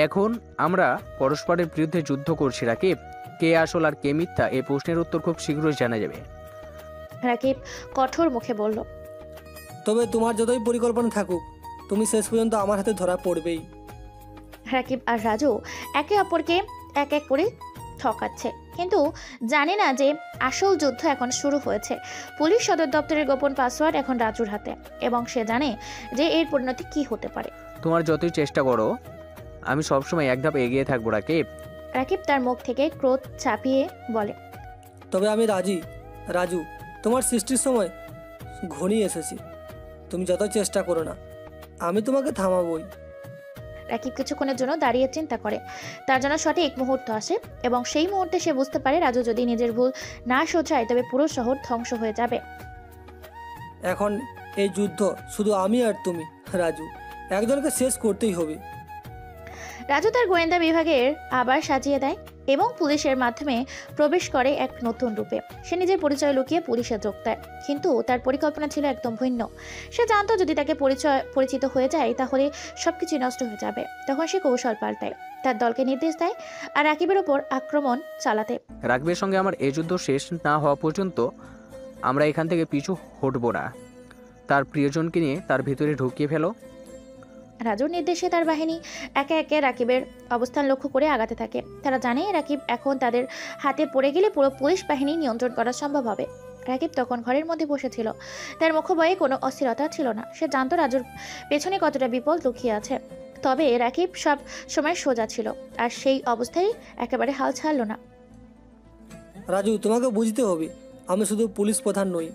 Speaker 14: এখন আমরা পরস্পরের বিরুদ্ধে যুদ্ধ করছি রাকিব। কে আসল আর কে মিথ্যা এই প্রশ্নের উত্তর খুব শীঘ্রই জানা যাবে।
Speaker 1: রাকিব কঠোর মুখে বলল,
Speaker 3: তবে তোমার যতই পরিকল্পনা থাকুক তুমি শেষ পর্যন্ত আমার হাতে ধরা পড়বেই।
Speaker 1: রাকিব আর রাজু একে অপরকে এক এক করে ঠকাচ্ছে, কিন্তু জানে না যে আসল যুদ্ধ এখন শুরু হয়েছে। পুলিশ সদর দপ্তরের গোপন পাসওয়ার্ড এখন রাজুর হাতে, এবং সে জানে যে এর পরিণতি কি হতে পারে।
Speaker 14: তোমার যতই চেষ্টা করো আমি সবসময় এক ধাপ এগিয়ে থাকবো রাকিব।
Speaker 1: রাকিব তার মুখ থেকে ক্রোধ চাপিয়ে বলে,
Speaker 3: তবে আমি রাজি। রাজু, তোমার সৃষ্টির সময় ঘনিয়ে এসেছি। তুমি যত চেষ্টা করো না আমি তোমাকে থামাবই।
Speaker 1: রাকিব কিছুক্ষণের জন্য দাঁড়িয়ে চিন্তা করে। তার জন্য সঠিক মুহূর্ত আসে এবং সেই মুহূর্তে সে বুঝতে পারে রাজু যদি নিজের ভুল না শোধরায় তবে পুরো শহর ধ্বংস হয়ে যাবে।
Speaker 3: এখন এই যুদ্ধ শুধু আমি আর তুমি, রাজু। একজনকে শেষ করতেই হবে।
Speaker 1: রাজু তার গোয়েন্দা বিভাগের আবার সাজিয়ে দেয় এবং পুলিশের মাধ্যমে প্রবেশ করে এক নতুন রূপে। সে নিজের পরিচয় লুকিয়ে পুলিশে যোগ দেয়, কিন্তু তার পরিকল্পনা ছিল একদম ভিন্ন। সে জানতো যদি তাকে পরিচিত হয়ে যায় তাহলে সবকিছু নষ্ট হয়ে যাবে। তখন সে কৌশল পাল্টায়, তার দলকে নির্দেশ দেয় আর রাকিবের ওপর আক্রমণ চালাতে।
Speaker 14: রাকিবের সঙ্গে আমার এই যুদ্ধ শেষ না হওয়া পর্যন্ত আমরা এখান থেকে পিছু হটবো না। তার প্রিয়জনকে নিয়ে তার ভিতরে ঢুকিয়ে ফেলো।
Speaker 1: রাজুর নির্দেশে তার বাহিনী একে একে রাকিবের অবস্থান লক্ষ্য করে আগাতে থাকে। তারা জানে রাকিব এখন তাদের হাতে পড়ে গেলে পুরো পুলিশ বাহিনী নিয়ন্ত্রণ করা সম্ভব হবে। রাকিব তখন ঘরের মধ্যে বসেছিল। তার মুখভয়ে কোনো অস্থিরতা ছিল না। সে জানতো রাজুর পেছনে কতটা বিপদ লুকিয়ে আছে। তবে রাকিব সব সময় সোজা ছিল আর সেই অবস্থায় একেবারে হাল ছাড়ল না।
Speaker 3: রাজু, তোমাকে বুঝতে হবে, আমি শুধু পুলিশ প্রধান নই,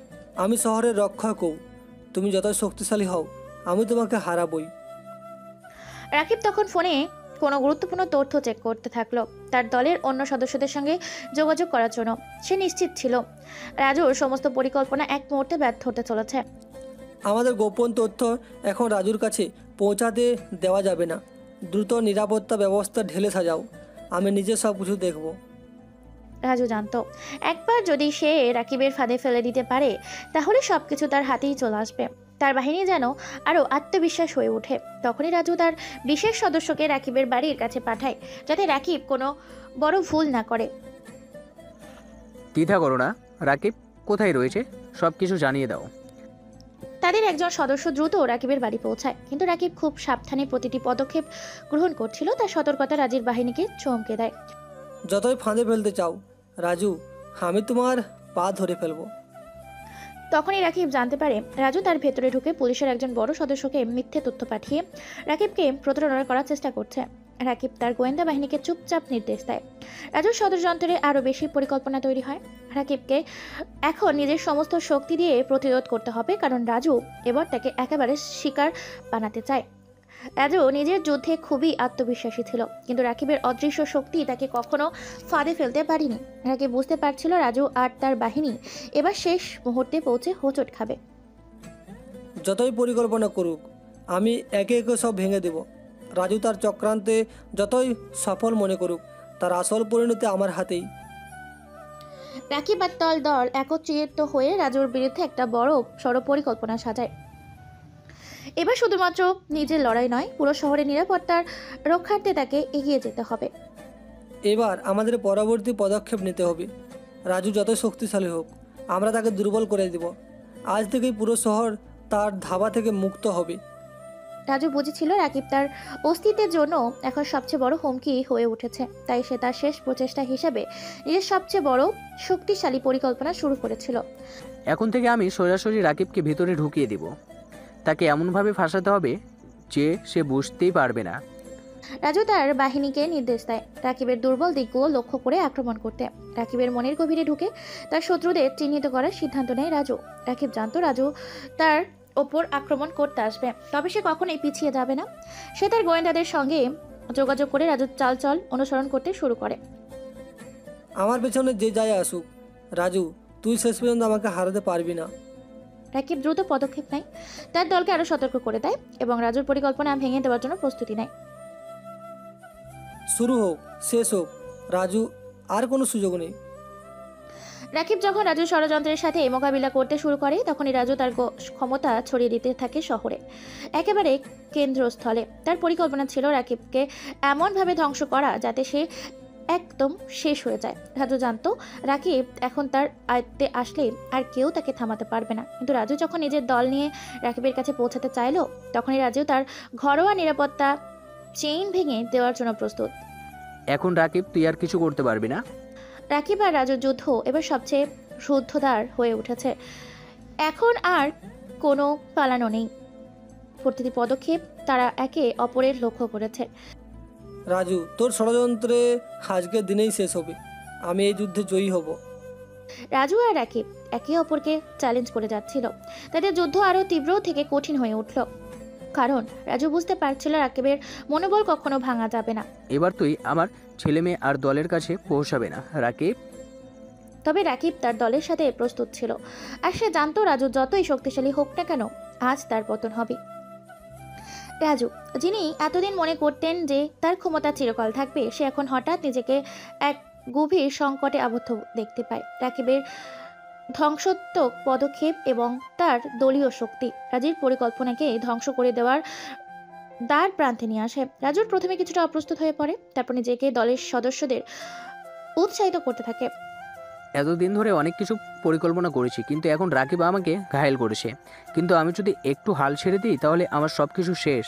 Speaker 3: আমি শহরের রক্ষকও। তুমি যত শক্তিশালী হও আমি তোমাকে হারাবই।
Speaker 1: রাকিব তখন ফোনে কোনো গুরুত্বপূর্ণ তথ্য চেক করতে থাকলো তার দলের অন্য সদস্যদের সঙ্গে যোগাযোগ করার জন্য। সে নিশ্চিত ছিল রাজুর সমস্ত পরিকল্পনা এক মুহূর্তে ব্যর্থ হতে চলেছে।
Speaker 3: আমাদের গোপন তথ্য এখন রাজুর কাছে পৌঁছাতে দেওয়া যাবে না। দ্রুত নিরাপত্তা ব্যবস্থা ঢেলে সাজাও, আমি নিজে সব কিছু দেখব।
Speaker 1: রাজু জানতো একবার যদি সে রাকিবের ফাঁদে ফেলে দিতে পারে তাহলে সবকিছু তার হাতেই চলে আসবে। তার বাহিনী যেন আরও আত্মবিশ্বাস হয়ে ওঠে। তখনই রাজু তার বিশেষ সদস্যকে রাকিবের বাড়ির কাছে পাঠায় যাতে রাকিব কোনো বড় ভুল না করে।
Speaker 14: দ্বিধা করো না, রাকিব কোথায় রয়েছে সব কিছু জানিয়ে দাও।
Speaker 1: তাদের একজন সদস্য দ্রুত রাকিবের বাড়ি পৌঁছায়, কিন্তু রাকিব খুব সাবধানে প্রতিটি পদক্ষেপ গ্রহণ করছিল। তার সতর্কতা রাজুর বাহিনীকে চমকে দেয়।
Speaker 3: যতই ফাঁদে ফেলতে চাও রাজু, আমি তোমার পা ধরে ফেলবো।
Speaker 1: তখনই রাকিব জানতে পারে রাজু তার ভেতরে ঢুকে পুলিশের একজন বড় সদস্যকে মিথ্যে তথ্য পাঠিয়ে রাকিবকে প্রতারণা করার চেষ্টা করছে। রাকিব তার গোয়েন্দা বাহিনীকে চুপচাপ নির্দেশ দেয়। রাজুর ষড়যন্ত্রে আরও বেশি পরিকল্পনা তৈরি হয়। রাকিবকে এখন নিজের সমস্ত শক্তি দিয়ে প্রতিরোধ করতে হবে, কারণ রাজু এবার তাকে একেবারে শিকার বানাতে চায়। রাজু নিজের যুদ্ধে খুবই আত্মবিশ্বাসী ছিল, কিন্তু রাকিবের অদৃশ্য শক্তি তাকে কখনো ফাঁদে ফেলতে পারেনি। রাকিব বুঝতে পারছিল রাজু আর তার বাহিনী এবার শেষ মুহূর্তে পৌঁছে হোঁচট খাবে।
Speaker 3: যতই পরিকল্পনা করুক আমি একে একে সব ভেঙে দেব। রাজু তার চক্রান্তে যতই সফল মনে করুক তার আসল পরিণতি আমার হাতেই।
Speaker 1: রাকিব আর দল একত্রিত হয়ে রাজুর বিরুদ্ধে একটা বড় সড় পরিকল্পনা সাজায়। এবার শুধুমাত্র নিজের লড়াই নয়, পুরো শহরের নিরাপত্তার রক্ষার্থে তাকে এগিয়ে যেতে হবে।
Speaker 3: এবার আমাদের পরবর্তী পদক্ষেপ নিতে হবে। রাজু যত শক্তিশালী হোক আমরা তাকে দুর্বল করে দেব। আজ থেকেই পুরো শহর তার ধাবা থেকে মুক্ত হবে।
Speaker 1: রাজু বুঝেছিল রাকিব তার অস্তিত্বের জন্য এখন সবচেয়ে বড় হুমকি হয়ে উঠেছে। তাই সে তার শেষ প্রচেষ্টা হিসেবে নিজের সবচেয়ে বড় শক্তিশালী পরিকল্পনা শুরু করেছিল।
Speaker 14: এখন থেকে আমি সরাসরি রাকিবকে ভিতরে ঢুকিয়ে দিব। তাকে এমনভাবে ফাঁসাতে হবে যে সে বুঝতেই পারবে না।
Speaker 1: রাজু তার বাহিনীকে নির্দেশ দেয় রাকিবের দুর্বল দিকগুলো লক্ষ্য করে আক্রমণ করতে। রাকিবের মনের গভীরে ঢুকে তার শত্রুদের চিহ্নিত করার সিদ্ধান্ত নেয় রাজু। রাকিব জানতো রাজু তার ওপর আক্রমণ করতে আসবে, তবে সে কখনোই পিছিয়ে যাবে না। সে তার গোয়েন্দাদের সঙ্গে যোগাযোগ করে রাজুর চালচল অনুসরণ করতে শুরু করে।
Speaker 3: আমার পেছনে যে যায় আসুক রাজু, তুই শেষ পর্যন্ত আমাকে হারাতে পারবি না।
Speaker 1: রাকিব দ্রুত পদক্ষেপ নেয়, তার দলকে আরো সতর্ক করে দেয় এবং রাজুর পরিকল্পনা ভেঙে দেওয়ার জন্য প্রস্তুতি নেয়।
Speaker 3: শুরু হোক শেষ হোক, রাজু আর কোনো সুযোগ নেই।
Speaker 1: রাকিব যখন রাজুর ষড়যন্ত্রের সাথে মোকাবিলা করতে শুরু করে তখনই রাজু তার ক্ষমতা ছড়িয়ে দিতে থাকে শহরে, একেবারে কেন্দ্রস্থলে। তার পরিকল্পনা ছিল রাকিবকে এমনভাবে ধ্বংস করা যাতে সে একদম শেষ হয়ে যায়। রাজু জানতো রাকিব এখন তার আয়ত্তে আসলে আর কেউ তাকে থামাতে পারবে না। কিন্তু রাজু যখন নিজের দল নিয়ে রাকিবের কাছে পৌঁছাতে চাইলো তখনই রাজু তার ঘরোয়া নিরাপত্তা চেইন ভেঙে দেওয়ার জন্য প্রস্তুত।
Speaker 14: এখন রাকিব তুই আর কিছু করতে পারবি না।
Speaker 1: রাকিব আর রাজুর যুদ্ধ এবার সবচেয়ে রুদ্ধদ্বার হয়ে উঠেছে। এখন আর কোনো পালানো নেই। প্রতিটি পদক্ষেপ তারা একে অপরের লক্ষ্য করেছে।
Speaker 3: রাজু, তোর ষড়যন্ত্রে আজকের দিনেই শেষ হবে। আমি এই যুদ্ধে জয়ী হব।
Speaker 1: রাজু আর রাকিব একে অপরকে চ্যালেঞ্জ করে যাচ্ছিল। তাদের যুদ্ধ আরও তীব্র থেকে কঠিন হয়ে উঠল। কারণ রাজু বুঝতে পারছিল রাকিবের মনোবল কখনো ভাঙা যাবে না।
Speaker 14: এবার তুই আমার ছেলে মেয়ে আর দলের কাছে পৌঁছাবে না রাকিব।
Speaker 1: তবে রাকিব তার দলের সাথে প্রস্তুত ছিল, আর সে জানতো রাজু যতই শক্তিশালী হোক না কেন আজ তার পতন হবে। রাজু, যিনি এতদিন মনে করতেন যে তার ক্ষমতা চিরকাল থাকবে, সে এখন হঠাৎ নিজেকে এক গভীর সংকটে আবদ্ধ দেখতে পায়। রাকিবের ধ্বংসাত্মক পদক্ষেপ এবং তার দলীয় শক্তি রাজুর পরিকল্পনাকে ধ্বংস করে দেওয়ার দ্বার প্রান্তে নিয়ে আসে। রাজুর প্রথমে কিছুটা অপ্রস্তুত হয়ে পড়ে, তারপর নিজেকে দলের সদস্যদের উৎসাহিত করতে থাকে।
Speaker 14: এতদিন ধরে অনেক কিছু পরিকল্পনা করেছি, কিন্তু এখন রাকিব আমাকে ঘায়েল করেছে। কিন্তু আমি যদি একটু হাল ছেড়ে দিই তাহলে আমার সব কিছু শেষ।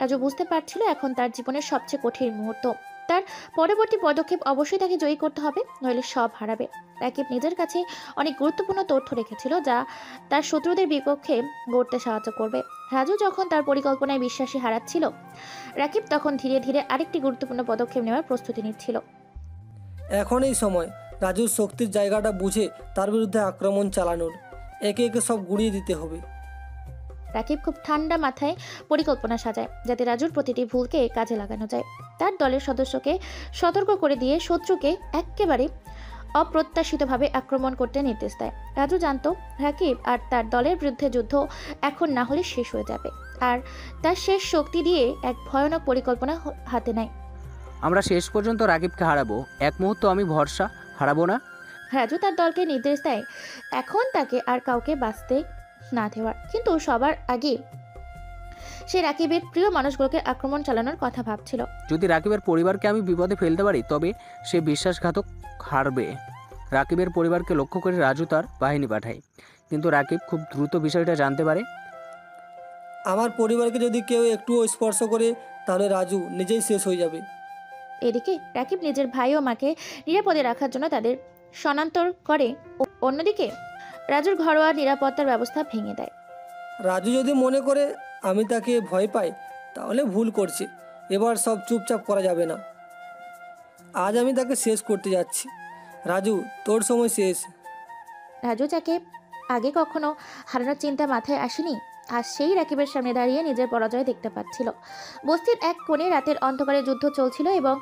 Speaker 1: রাজু বুঝতে পারছিল এখন তার জীবনের সবচেয়ে কঠিন মুহূর্ত। তার পরবর্তী পদক্ষেপ অবশ্যই তাকে জয়ী করতে হবে, নইলে সব হারাবে। রাকিব নিজের কাছে অনেক গুরুত্বপূর্ণ তথ্য রেখেছিল যা তার শত্রুদের বিপক্ষে গড়তে সাহায্য করবে। রাজু যখন তার পরিকল্পনায় বিশ্বাসী হারাচ্ছিল, রাকিব তখন ধীরে ধীরে আরেকটি গুরুত্বপূর্ণ পদক্ষেপ নেওয়ার প্রস্তুতি নিচ্ছিল।
Speaker 3: এখন এই সময় রাজুর শক্তির জায়গাটা বুঝে তার বিরুদ্ধে আক্রমণ চালানোর, একে একে সব গুঁড়িয়ে দিতে হবে।
Speaker 1: রাকিব খুব ঠান্ডা মাথায় পরিকল্পনা সাজায় যাতে রাজুর প্রতিটি ভুলকে কাজে লাগানো যায়। তার দলের সদস্যকে সতর্ক করে দিয়ে শত্রুকে একেবারে অপ্রত্যাশিতভাবে আক্রমণ করতে নির্দেশ দেয়। রাজু জানতো রাকিব আর তার দলের বিরুদ্ধে যুদ্ধ এখন না হলে শেষ হয়ে যাবে, আর তার শেষ শক্তি দিয়ে এক ভয়ানক পরিকল্পনা হাতে নেয়।
Speaker 14: আমরা শেষ পর্যন্ত রাকিবকে হারাবো, এক মুহূর্ত আমি ভরসা হারাবো না।
Speaker 1: রাজু তার দলকে নির্দেশ দেয় এখন তাকে আর কাউকে বাঁচতে না দেওয়ার, কিন্তু সবার আগে সে রাকিবের প্রিয় মানুষগুলোকে আক্রমণ চালানোর কথা ভাবছিল।
Speaker 14: যদি রাকিবের পরিবারকে আমি বিপদে ফেলতে পারি তবে সে বিশ্বাসঘাতক হারবে। রাকিবের পরিবারকে লক্ষ্য করে রাজু তার বাহিনী পাঠায়, কিন্তু রাকিব খুব দ্রুত বিষয়টা জানতে পারে।
Speaker 3: আমার পরিবারকে যদি কেউ একটুও স্পর্শ করে তাহলে রাজু নিজেই শেষ হয়ে যাবে।
Speaker 1: এদিকে রাকিব নিজের ভাই ও মাকে নিরাপদে রাখার জন্য তাদের স্থানান্তর করে, অন্যদিকে রাজুর ঘরোয়া নিরাপত্তার ব্যবস্থা ভেঙে দেয়।
Speaker 3: রাজু যদি মনে করে আমি তাকে ভয় পাই তাহলে ভুল করছে। এবার সব চুপচাপ করা যাবে না। আজ আমি তাকে শেষ করতে যাচ্ছি। রাজু, তোর সময় শেষ।
Speaker 1: রাজু যাকে আগে কখনো হারানোর চিন্তা মাথায় আসেনি, আজ সেই রাকিবের সামনে দাঁড়িয়ে নিজের পরাজয় দেখতে পাচ্ছিল। বস্তির এক কোণে রাতের অন্ধকারে যুদ্ধ চলছিল এবং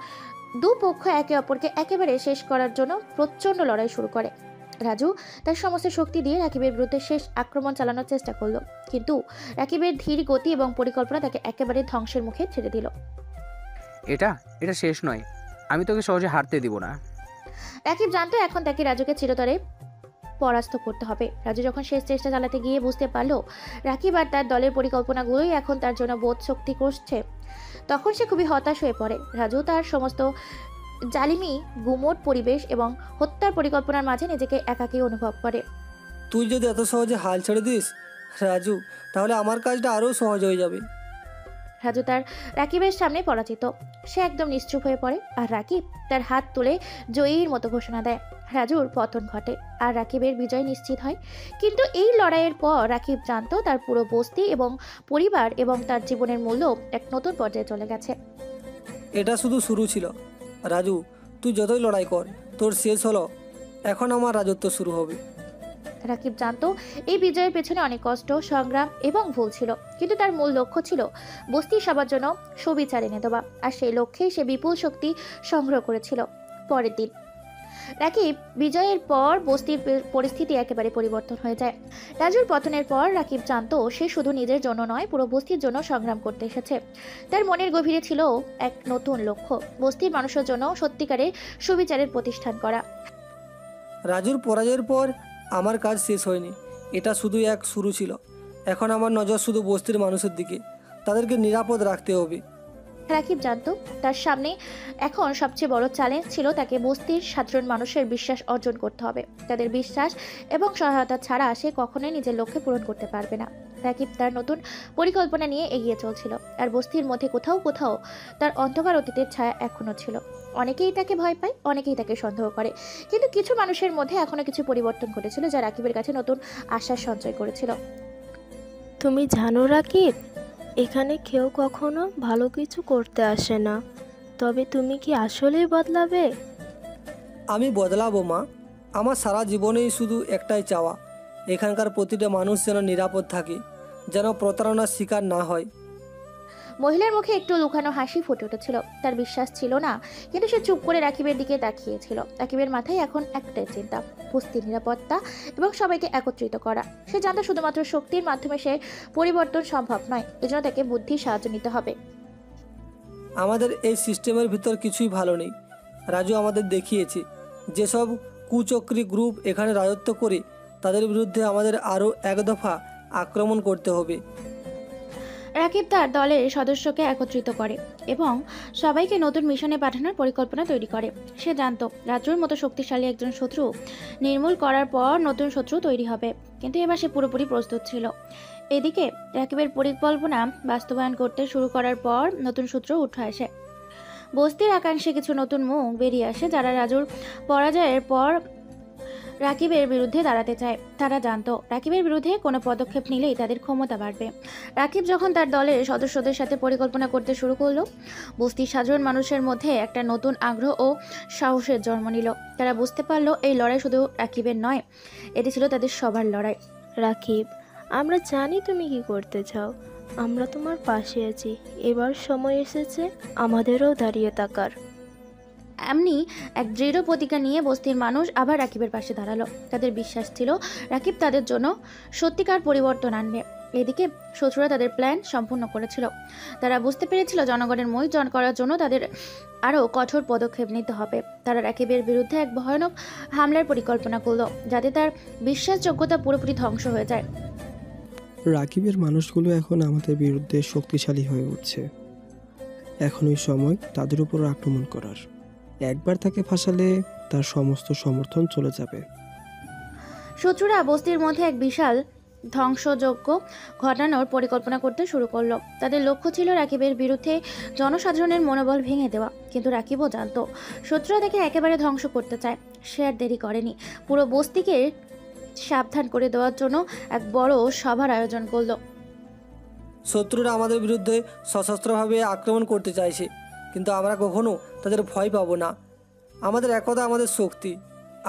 Speaker 1: দুপক্ষ একে অপরকে একেবারে শেষ করার জন্য প্রচণ্ড লড়াই শুরু করে। রাজু তার সমস্ত শক্তি দিয়ে রাকিবের বিরুদ্ধে শেষ আক্রমণ চালানোর চেষ্টা করলো, কিন্তু রাকিবের ধীর গতি এবং পরিকল্পনা তাকে একেবারে ধ্বংসের মুখে ছেড়ে দিল।
Speaker 14: এটা শেষ নয়, আমি তোকে সহজে হারতে দিব না।
Speaker 1: রাকিব জানতো এখন তাকে রাজুকে চিরতরে পরাস্ত করতে হবে। রাজু যখন শেষ চেষ্টা চালাতে গিয়ে বুঝতে পারলো রাকিব আর তার দলের পরিকল্পনাগুলোই এখন তার জন্য বোধ শক্তি করছে, তখন সে খুবই হতাশ হয়ে পড়ে। রাজু তার সমস্ত জালিমি, গুমোট পরিবেশ এবং হত্যার পরিকল্পনার মাঝে নিজেকে একাকী অনুভব করে।
Speaker 3: তুই যদি এত সহজে হাল ছেড়ে দিস রাজু, তাহলে আমার কাজটা আরও সহজ হয়ে যাবে।
Speaker 1: রাজু তার রাকিবের সামনে পরাজিত। সে একদম নিশ্চুপ হয়ে পড়ে, আর রাকিব তার হাত তুলে জয়ীর মতো ঘোষণা দেয়। রাজুর পতন ঘটে আর রাকিবের বিজয় নিশ্চিত হয়। কিন্তু এই লড়াইয়ের পর রাকিব জানতো তার পুরো বস্তি এবং পরিবার এবং তার জীবনের মূল্য এক নতুন পর্যায়ে চলে গেছে।
Speaker 3: এটা শুধু শুরু ছিল রাজু, তুই যতই লড়াই কর তোর শেষ হলো। এখন আমার রাজত্ব শুরু হবে।
Speaker 1: রাকিব জানতো এই বিজয়ের পেছনে অনেক কষ্ট, সংগ্রাম এবং ভুল ছিল, কিন্তু তার মূল লক্ষ্য ছিল বস্তির সবার জন্য সুবিচার এনে দেওয়া, আর সেই লক্ষ্যেই সে বিপুল শক্তি সংগ্রহ করেছিল। পরের দিন রাকিব বিজয়ের পর বস্তির পরিস্থিতি একেবারে পরিবর্তন হয়ে যায়। রাজুর পতনের পর রাকিব জানতো সে শুধু নিজের জন্য নয়, পুরো বস্তির জন্য সংগ্রাম করতে এসেছে। তার মনের গভীরে ছিল এক নতুন লক্ষ্য, বস্তির মানুষের জন্য সত্যিকারের সুবিচারের প্রতিষ্ঠান করা।
Speaker 3: রাজুর পরাজয়ের পর আমার কাজ শেষ হয়নি, এটা শুধু এক শুরু ছিল। এখন আমার নজর শুধু বস্তির মানুষের দিকে, তাদেরকে নিরাপদ রাখতে হবে।
Speaker 1: রাকিব জানতো তার সামনে এখন সবচেয়ে বড় চ্যালেঞ্জ ছিল তাকে বস্তির সাধারণ মানুষের বিশ্বাস অর্জন করতে হবে। তাদের বিশ্বাস এবং সহায়তা ছাড়া সে কখনোই নিজের লক্ষ্য পূরণ করতে পারবে না। রাকিব তার নতুন পরিকল্পনা নিয়ে এগিয়ে চলছিল, আর বস্তির মধ্যে কোথাও কোথাও তার অন্ধকার অতীতের ছায়া এখনো ছিল। অনেকেই তাকে ভয় পায়, অনেকেই তাকে সন্দেহ করে, কিন্তু কিছু মানুষের মধ্যে এখনো কিছু পরিবর্তন ঘটেছিল যা রাকিবের কাছে নতুন আশ্বাস সঞ্চয় করেছিল।
Speaker 18: তুমি জানো রাকিব, এখানে কেউ কখনো ভালো কিছু করতে আসে না, তবে তুমি কি আসলেই বদলাবে?
Speaker 3: আমি বদলাবো মা। আমার সারা জীবনেই শুধু একটাই চাওয়া, এখানকার প্রতিটা মানুষ যেন নিরাপদ থাকে, যেন প্রতারণার শিকার না হয়।
Speaker 1: মহিলার মুখে একটু লুকানো হাসি ফুটে উঠেছিল। তার বিশ্বাস ছিল না, কিন্তু সে চুপ করে রাকিবের দিকে তাকিয়েছিল। রাকিবের মাথায় এখন একটাই চিন্তা, বস্তির নিরাপত্তা এবং সবাইকে একত্রিত করা। সে জানতো শুধুমাত্র শক্তির মাধ্যমে সে পরিবর্তন সম্ভব নয়, এজন্য তাকে বুদ্ধির সাহায্য নিতে হবে।
Speaker 3: আমাদের এই সিস্টেমের ভিতর কিছুই ভালো নেই। রাজু আমাদের দেখিয়েছে যেসব কুচক্রী গ্রুপ এখানে রাজত্ব করে, তাদের বিরুদ্ধে আমাদের আরও এক দফা আক্রমণ করতে হবে।
Speaker 1: রাকিব তার দলের সদস্যকে একত্রিত করে এবং সবাইকে নতুন মিশনে পাঠানোর পরিকল্পনা তৈরি করে। সে জানতো রাজুর মতো শক্তিশালী একজন শত্রু নির্মূল করার পর নতুন শত্রু তৈরি হবে, কিন্তু এবার সে পুরোপুরি প্রস্তুত ছিল। এদিকে রাকিবের পরিকল্পনা বাস্তবায়ন করতে শুরু করার পর নতুন সূত্র উঠে আসে। বস্তির আকাঙ্ক্ষে কিছু নতুন মুখ বেরিয়ে আসে যারা রাজুর পরাজয়ের পর রাকিবের বিরুদ্ধে দাঁড়াতে চায়। তারা জানতো রাকিবের বিরুদ্ধে কোনো পদক্ষেপ নিলেই তাদের ক্ষমতা বাড়বে। রাকিব যখন তার দলের সদস্যদের সাথে পরিকল্পনা করতে শুরু করলো, বস্তির সাধারণ মানুষের মধ্যে একটা নতুন আগ্রহ ও সাহসের জন্ম নিল। তারা বুঝতে পারলো এই লড়াই শুধু রাকিবের নয়, এটি ছিল তাদের সবার লড়াই।
Speaker 18: রাকিব, আমরা জানি তুমি কি করতে চাও, আমরা তোমার পাশে আছি। এবার সময় এসেছে আমাদেরও দাঁড়িয়ে থাকার।
Speaker 1: এমনি এক দৃঢ় প্রতিজ্ঞা নিয়ে বস্তির মানুষ আবার রাকিবের পাশে দাঁড়ালো। তাদের বিশ্বাস ছিল রাকিব তাদের জন্য সত্যিকার পরিবর্তন আনবে। এদিকে শত্রুরা তাদের প্ল্যান সম্পূর্ণ করেছিল। তারা বুঝতে পেরেছিল জনগণের মই জয় করার জন্য তাদের আরও কঠোর পদক্ষেপ নিতে হবে। তারা রাকিবের বিরুদ্ধে এক ভয়ানক হামলার পরিকল্পনা করলো, যাতে তার বিশ্বাসযোগ্যতা পুরোপুরি ধ্বংস হয়ে যায়।
Speaker 19: রাকিবের মানুষগুলো এখন আমাদের বিরুদ্ধে শক্তিশালী হয়ে উঠছে। এখনই সময় তাদের উপর আক্রমণ করার। একবার তাকে ফাঁসালে তার সমস্ত সমর্থন চলে যাবে।
Speaker 1: শত্রুরা বস্তির মধ্যে এক বিশাল ধ্বংসযজ্ঞ ঘটানোর পরিকল্পনা করতে শুরু করলো। তাদের লক্ষ্য ছিল রাকিবের বিরুদ্ধে জনসাধারণের মনোবল ভেঙে দেওয়া, কিন্তু রাকিবও জানতো শত্রুরা তাকে একেবারে ধ্বংস করতে চায়। সে আর দেরি করেনি, পুরো বস্তিকে সাবধান করে দেওয়ার জন্য এক বড় সভার আয়োজন করলো।
Speaker 3: শত্রুরা আমাদের বিরুদ্ধে সশস্ত্রভাবে আক্রমণ করতে চাইছে, কিন্তু আমরা কখনো তাদের ভয় পাবো না। আমাদের একতা আমাদের শক্তি,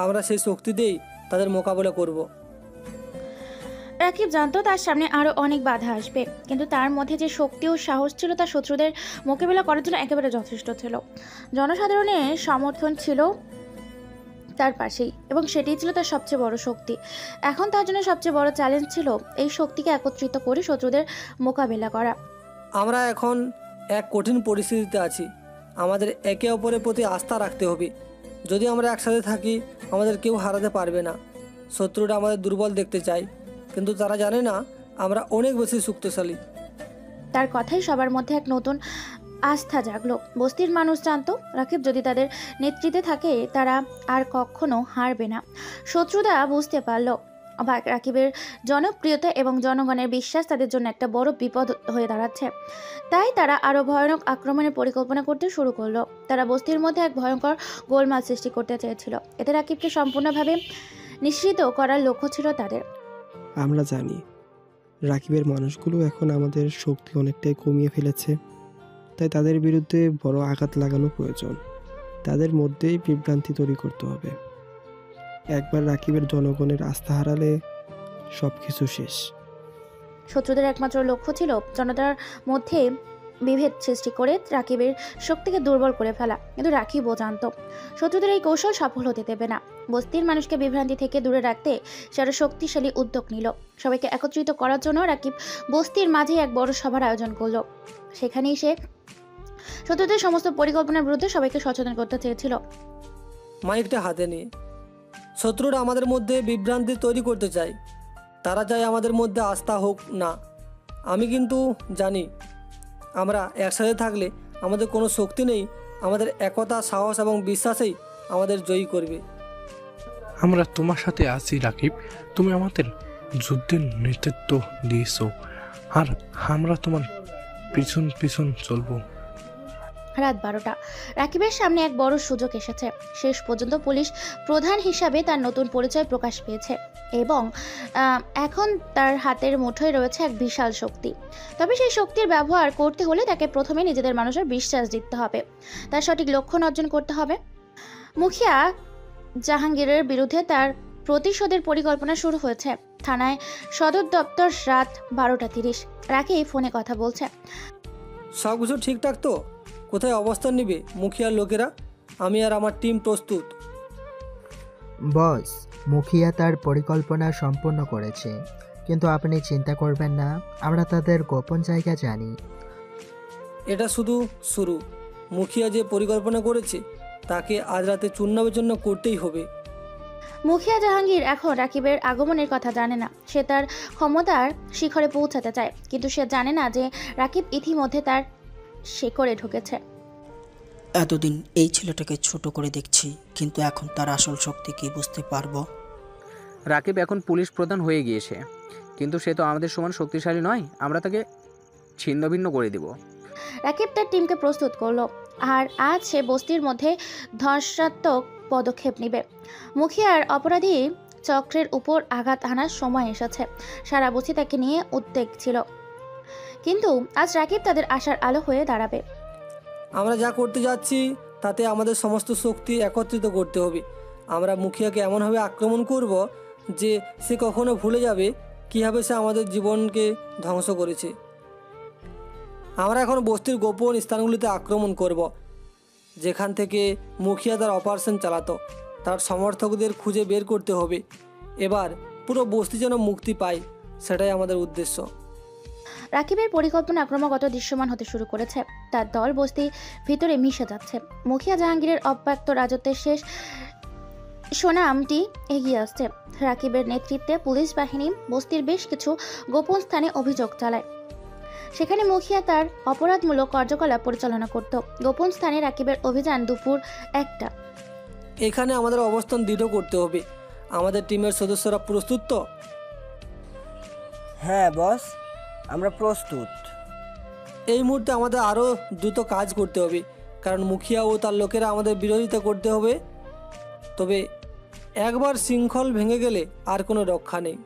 Speaker 3: আমরা সেই শক্তি দিয়েই তাদের মোকাবিলা করব।
Speaker 1: রাকিব জানতো তার সামনে আরও অনেক বাধা আসবে, কিন্তু তার মধ্যে যে শক্তি ও সাহস ছিল তা শত্রুদের মোকাবিলা করার জন্য একেবারে যথেষ্ট ছিল। জনসাধারণের সমর্থন ছিল তার পাশেই, এবং সেটিই ছিল তার সবচেয়ে বড় শক্তি। এখন তার জন্য সবচেয়ে বড় চ্যালেঞ্জ ছিল এই শক্তিকে একত্রিত করে শত্রুদের মোকাবিলা করা।
Speaker 3: আমরা এখন এক কঠিন পরিস্থিতিতে আছি। আমাদের একে অপরের প্রতি আস্থা রাখতে হবে। যদি আমরা একসাথে থাকি, আমাদের কেউ হারাতে পারবে না। শত্রুরা আমাদের দুর্বল দেখতে চায়, কিন্তু তারা জানে না আমরা অনেক বেশি শক্তিশালী।
Speaker 1: তার কথাই সবার মধ্যে এক নতুন আস্থা জাগলো। বস্তির মানুষ জানতো রাকিব যদি তাদের নেতৃত্বে থাকে তারা আর কখনো হারবে না। শত্রুরা বুঝতে পারলো রাকিবের জনপ্রিয়তা এবং জনগণের বিশ্বাস তাদের জন্য একটা বড় বিপদ হয়ে দাঁড়াচ্ছে। তাই তারা আরও ভয়ানক আক্রমণের পরিকল্পনা করতে শুরু করলো। তারা বস্তির মধ্যে এক ভয়ঙ্কর গোলমাল সৃষ্টি করতে চেয়েছিল। এতে রাকিবকে সম্পূর্ণভাবে নিশ্চিত করার লক্ষ্য ছিল তাদের।
Speaker 19: আমরা জানি রাকিবের মানুষগুলো এখন আমাদের শক্তি অনেকটাই কমিয়ে ফেলেছে, তাই তাদের বিরুদ্ধে বড় আঘাত লাগানো প্রয়োজন। তাদের মধ্যেই বিভ্রান্তি তৈরি করতে হবে। একবার রাকিবের জনগণের আস্থা হারালে সব কিছু শেষ।
Speaker 1: শত্রুদের একমাত্র লক্ষ্য ছিল জনতার মধ্যে বিভেদ সৃষ্টি করে রাকিবের শক্তিকে দুর্বল করে ফেলা, কিন্তু রাকিবও জানতো শত্রুদের এই কৌশল সফল হতে দেবে না। বস্তির মানুষকে বিভ্রান্তি থেকে দূরে রাখতে সে আরো শক্তিশালী উদ্যোগ নিল। সবাইকে একত্রিত করার জন্য রাকিব বস্তির মাঝে এক বড় সভার আয়োজন করলো। সেখানেই সে শত্রুদের সমস্ত পরিকল্পনার বিরুদ্ধে সবাইকে সচেতন করতে চেয়েছিল।
Speaker 3: মাইকটা হাতে নিয়ে শত্রুরা আমাদের মধ্যে বিভ্রান্তি তৈরি করতে চায়। তারা চায় আমাদের মধ্যে আস্থা হোক না। আমি কিন্তু জানি আমরা একসাথে থাকলে আমাদের কোনো শক্তি নেই। আমাদের একতা, সাহস এবং বিশ্বাসেই আমাদের জয়ী করবে।
Speaker 16: আমরা তোমার সাথে আছি রাকিব। তুমি আমাদের যুদ্ধের নেতৃত্ব দিয়েছ, আর আমরা তোমার পিছন পিছন চলবো।
Speaker 1: রাত 12টা। রাকিবের সামনে এক বড় সুযোগ এসেছে। শেষ পর্যন্ত পুলিশ প্রধান হিসাবে তার নতুন পরিচয় প্রকাশ পেয়েছে এবং এখন তার হাতের মুঠোয় রয়েছে এক বিশাল শক্তি। তবে সেই শক্তির ব্যবহার করতে হলে তাকে প্রথমে নিজেদের মানুষের বিশ্বাস জিততে হবে, তার সঠিক লক্ষ্য অর্জন করতে হবে। মুখিয়া জাহাঙ্গীরের বিরুদ্ধে তার প্রতিশোধের পরিকল্পনা শুরু হয়েছে। থানায় সদর দপ্তর রাত 12:30। রাকিব ফোনে কথা বলছে।
Speaker 3: সব কিছু ঠিকঠাক তো? কোথায় অবস্থান নিবে মুখিয়ার লোকেরা? আমি আর আমার টিম প্রস্তুত।
Speaker 20: বস, মুখিয়া তার পরিকল্পনা সম্পূর্ণ করেছে, কিন্তু আপনি চিন্তা করবেন না, আমরা তাদের গোপন জায়গা জানি।
Speaker 3: এটা শুধু শুরু। মুখিয়া যে পরিকল্পনা করেছে তাকে আজ রাতে চূর্ণবিচূর্ণ করতেই হবে।
Speaker 1: মুখিয়া জাহাঙ্গীর এখন রাকিবের আগমনের কথা জানে না। সে তার ক্ষমতার শিখরে পৌঁছাতে চায়, কিন্তু সে জানে না যে রাকিব ইতিমধ্যে তার শিখরে ঢুকেছে।
Speaker 5: এতদিন এই ছেলেটাকে ছোট করে দেখছি, কিন্তু এখন তার আসল শক্তি কি বুঝতে পারবো।
Speaker 14: রাকিব এখন পুলিশ প্রধান হয়ে গিয়েছে, কিন্তু সে তো আমাদের সমান শক্তিশালী নয়। আমরা তাকে ছিন্নভিন্ন করে দিব।
Speaker 1: রাকিব তার টিমকে প্রস্তুত করলো, আর আজ সে বস্তির মধ্যে ধ্বংসাত্মক পদক্ষেপ নেবে। মুখিয়ার অপরাধী চক্রের উপর আঘাত আনার সময় এসেছে। সারা বস্তি তাকে নিয়ে উদ্বেগ ছিল, কিন্তু আজ রাকিব তাদের আশার আলো হয়ে দাঁড়াবে।
Speaker 3: আমরা যা করতে যাচ্ছি তাতে আমাদের সমস্ত শক্তি একত্রিত করতে হবে। আমরা মুখিয়াকে এমনভাবে আক্রমণ করব যে সে কখনো ভুলে যাবে কীভাবে সে আমাদের জীবনকে ধ্বংস করেছে। আমরা এখন বস্তির গোপন স্থানগুলিতে আক্রমণ করব, যেখান থেকে মুখিয়া তার অপারেশন চালাতো। তার সমর্থকদের খুঁজে বের করতে হবে। এবার পুরো বস্তি যেন মুক্তি পায়, সেটাই আমাদের উদ্দেশ্য।
Speaker 1: রাকিবের পরিকল্পনা ক্রমাগত দৃশ্যমান হতে শুরু করেছে। তার দল বস্তির ভিতরে মিশে যাচ্ছে। মুখিয়া জাহাঙ্গীরের অব্যক্ত রাজত্বের শেষ সুনামটি এগিয়ে আসছে। রাকিবের নেতৃত্বে পুলিশ বাহিনী বস্তির বেশ কিছু গোপন স্থানে অভিযোগ চালায়। সেখানে মুখিয়া তার অপরাধমূলক কার্যকলাপ পরিচালনা করত। গোপন স্থানে রাকিবের অভিযান দুপুর 1টা।
Speaker 3: এখানে আমাদের অবস্থান দৃঢ় করতে হবে। আমাদের টিমের সদস্যরা প্রস্তুত তো?
Speaker 11: হ্যাঁ বস, আমরা প্রস্তুত।
Speaker 3: এই মুহূর্তে আমাদের আরও দ্রুত কাজ করতে হবে, কারণ মুখিয়া ও তার লোকেরা আমাদের বিরোধিতা করতে হবে। তবে একবার শৃঙ্খল ভেঙে গেলে আর কোনো রক্ষা নেই।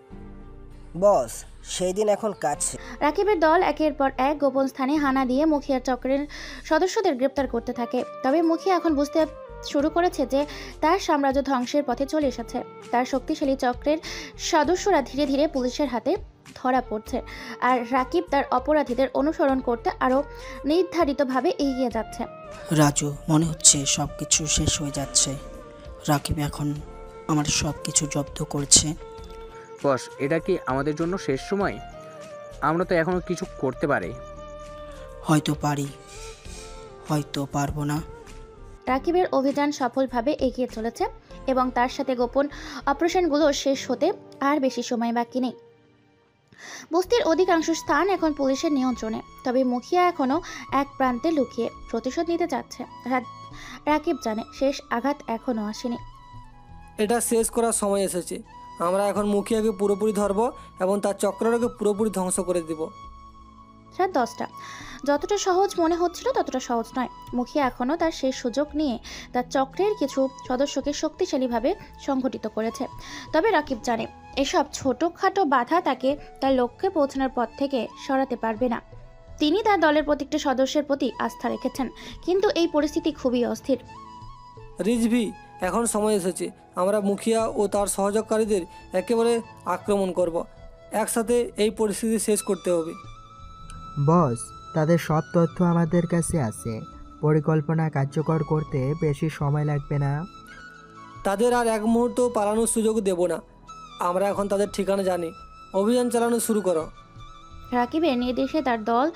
Speaker 11: বস, সেই দিন এখন কাছে।
Speaker 1: রাকিবের দল একের পর এক গোপন স্থানে হানা দিয়ে মুখিয়ার চক্রের সদস্যদের গ্রেপ্তার করতে থাকে। তবে মুখিয়া এখন বুঝতে শুরু করেছে যে তার সাম্রাজ্য ধ্বংসের পথে চলে এসেছে। তার শক্তিশালী চক্রের সদস্যরা ধীরে ধীরে পুলিশের হাতে ধরা পড়ছে, আর রাকিব তার অপরাধীদের অনুসরণ করতে আরও নির্ধারিতভাবে এগিয়ে যাচ্ছে।
Speaker 5: রাজু, মনে হচ্ছে সব কিছু শেষ হয়ে যাচ্ছে। রাকিব এখন আমার সব কিছু জব্দ করছে।
Speaker 14: বস, এটা কি আমাদের জন্য শেষ সময়? আমরা তো এখনো কিছু করতে পারি।
Speaker 5: হয়তো পারি, হয়তো পারবো না।
Speaker 1: রাকিবের অভিযান সফলভাবে এগিয়ে চলেছে এবং তার সাথে গোপন অপারেশনগুলো শেষ হতে আর বেশি সময় বাকি নেই। বস্তির অধিকাংশ স্থান এখন পুলিশের নিয়ন্ত্রণে, তবে মুখিয়া এখনও এক প্রান্তে লুকিয়ে প্রতিশোধ নিতে যাচ্ছে। রাকিব জানে শেষ আঘাত এখনও আসেনি।
Speaker 3: এটা শেষ করার সময় এসেছে। আমরা এখন মুখিয়াকে পুরোপুরি ধরব এবং তার চক্রটাকে পুরোপুরি ধ্বংস করে দেব।
Speaker 1: রাত 10টা। যতটা সহজ মনে হচ্ছিল ততটা সহজ নয়। মুখিয়া এখনও তার শেষ সুযোগ নিয়ে তার চক্রের কিছু সদস্যকে শক্তিশালীভাবে সংগঠিত করেছে। তবে রাকিব জানে এসব ছোটোখাটো বাধা তাকে তার লক্ষ্যে পৌঁছানোর পথ থেকে সরাতে পারবে না। তিনি তার দলের প্রত্যেকটা সদস্যের প্রতি আস্থা রেখেছেন, কিন্তু এই পরিস্থিতি খুবই অস্থির।
Speaker 3: রিজভি, এখন সময় এসেছে। আমরা মুখিয়া ও তার সহযোগকারীদের একেবারে আক্রমণ করব। একসাথে এই পরিস্থিতি শেষ করতে হবে।
Speaker 20: বস, তাদের সব তথ্য আমাদের কাছে আছে। পরিকল্পনা কার্যকর করতে বেশি সময় লাগবে না।
Speaker 3: তাদের আর এক মুহূর্ত পালানোর সুযোগ দেব না। আমরা এখন তাদের ঠিকানা জানি। অভিযান চালানো শুরু করো।
Speaker 1: রাকিবের নির্দেশে তার দল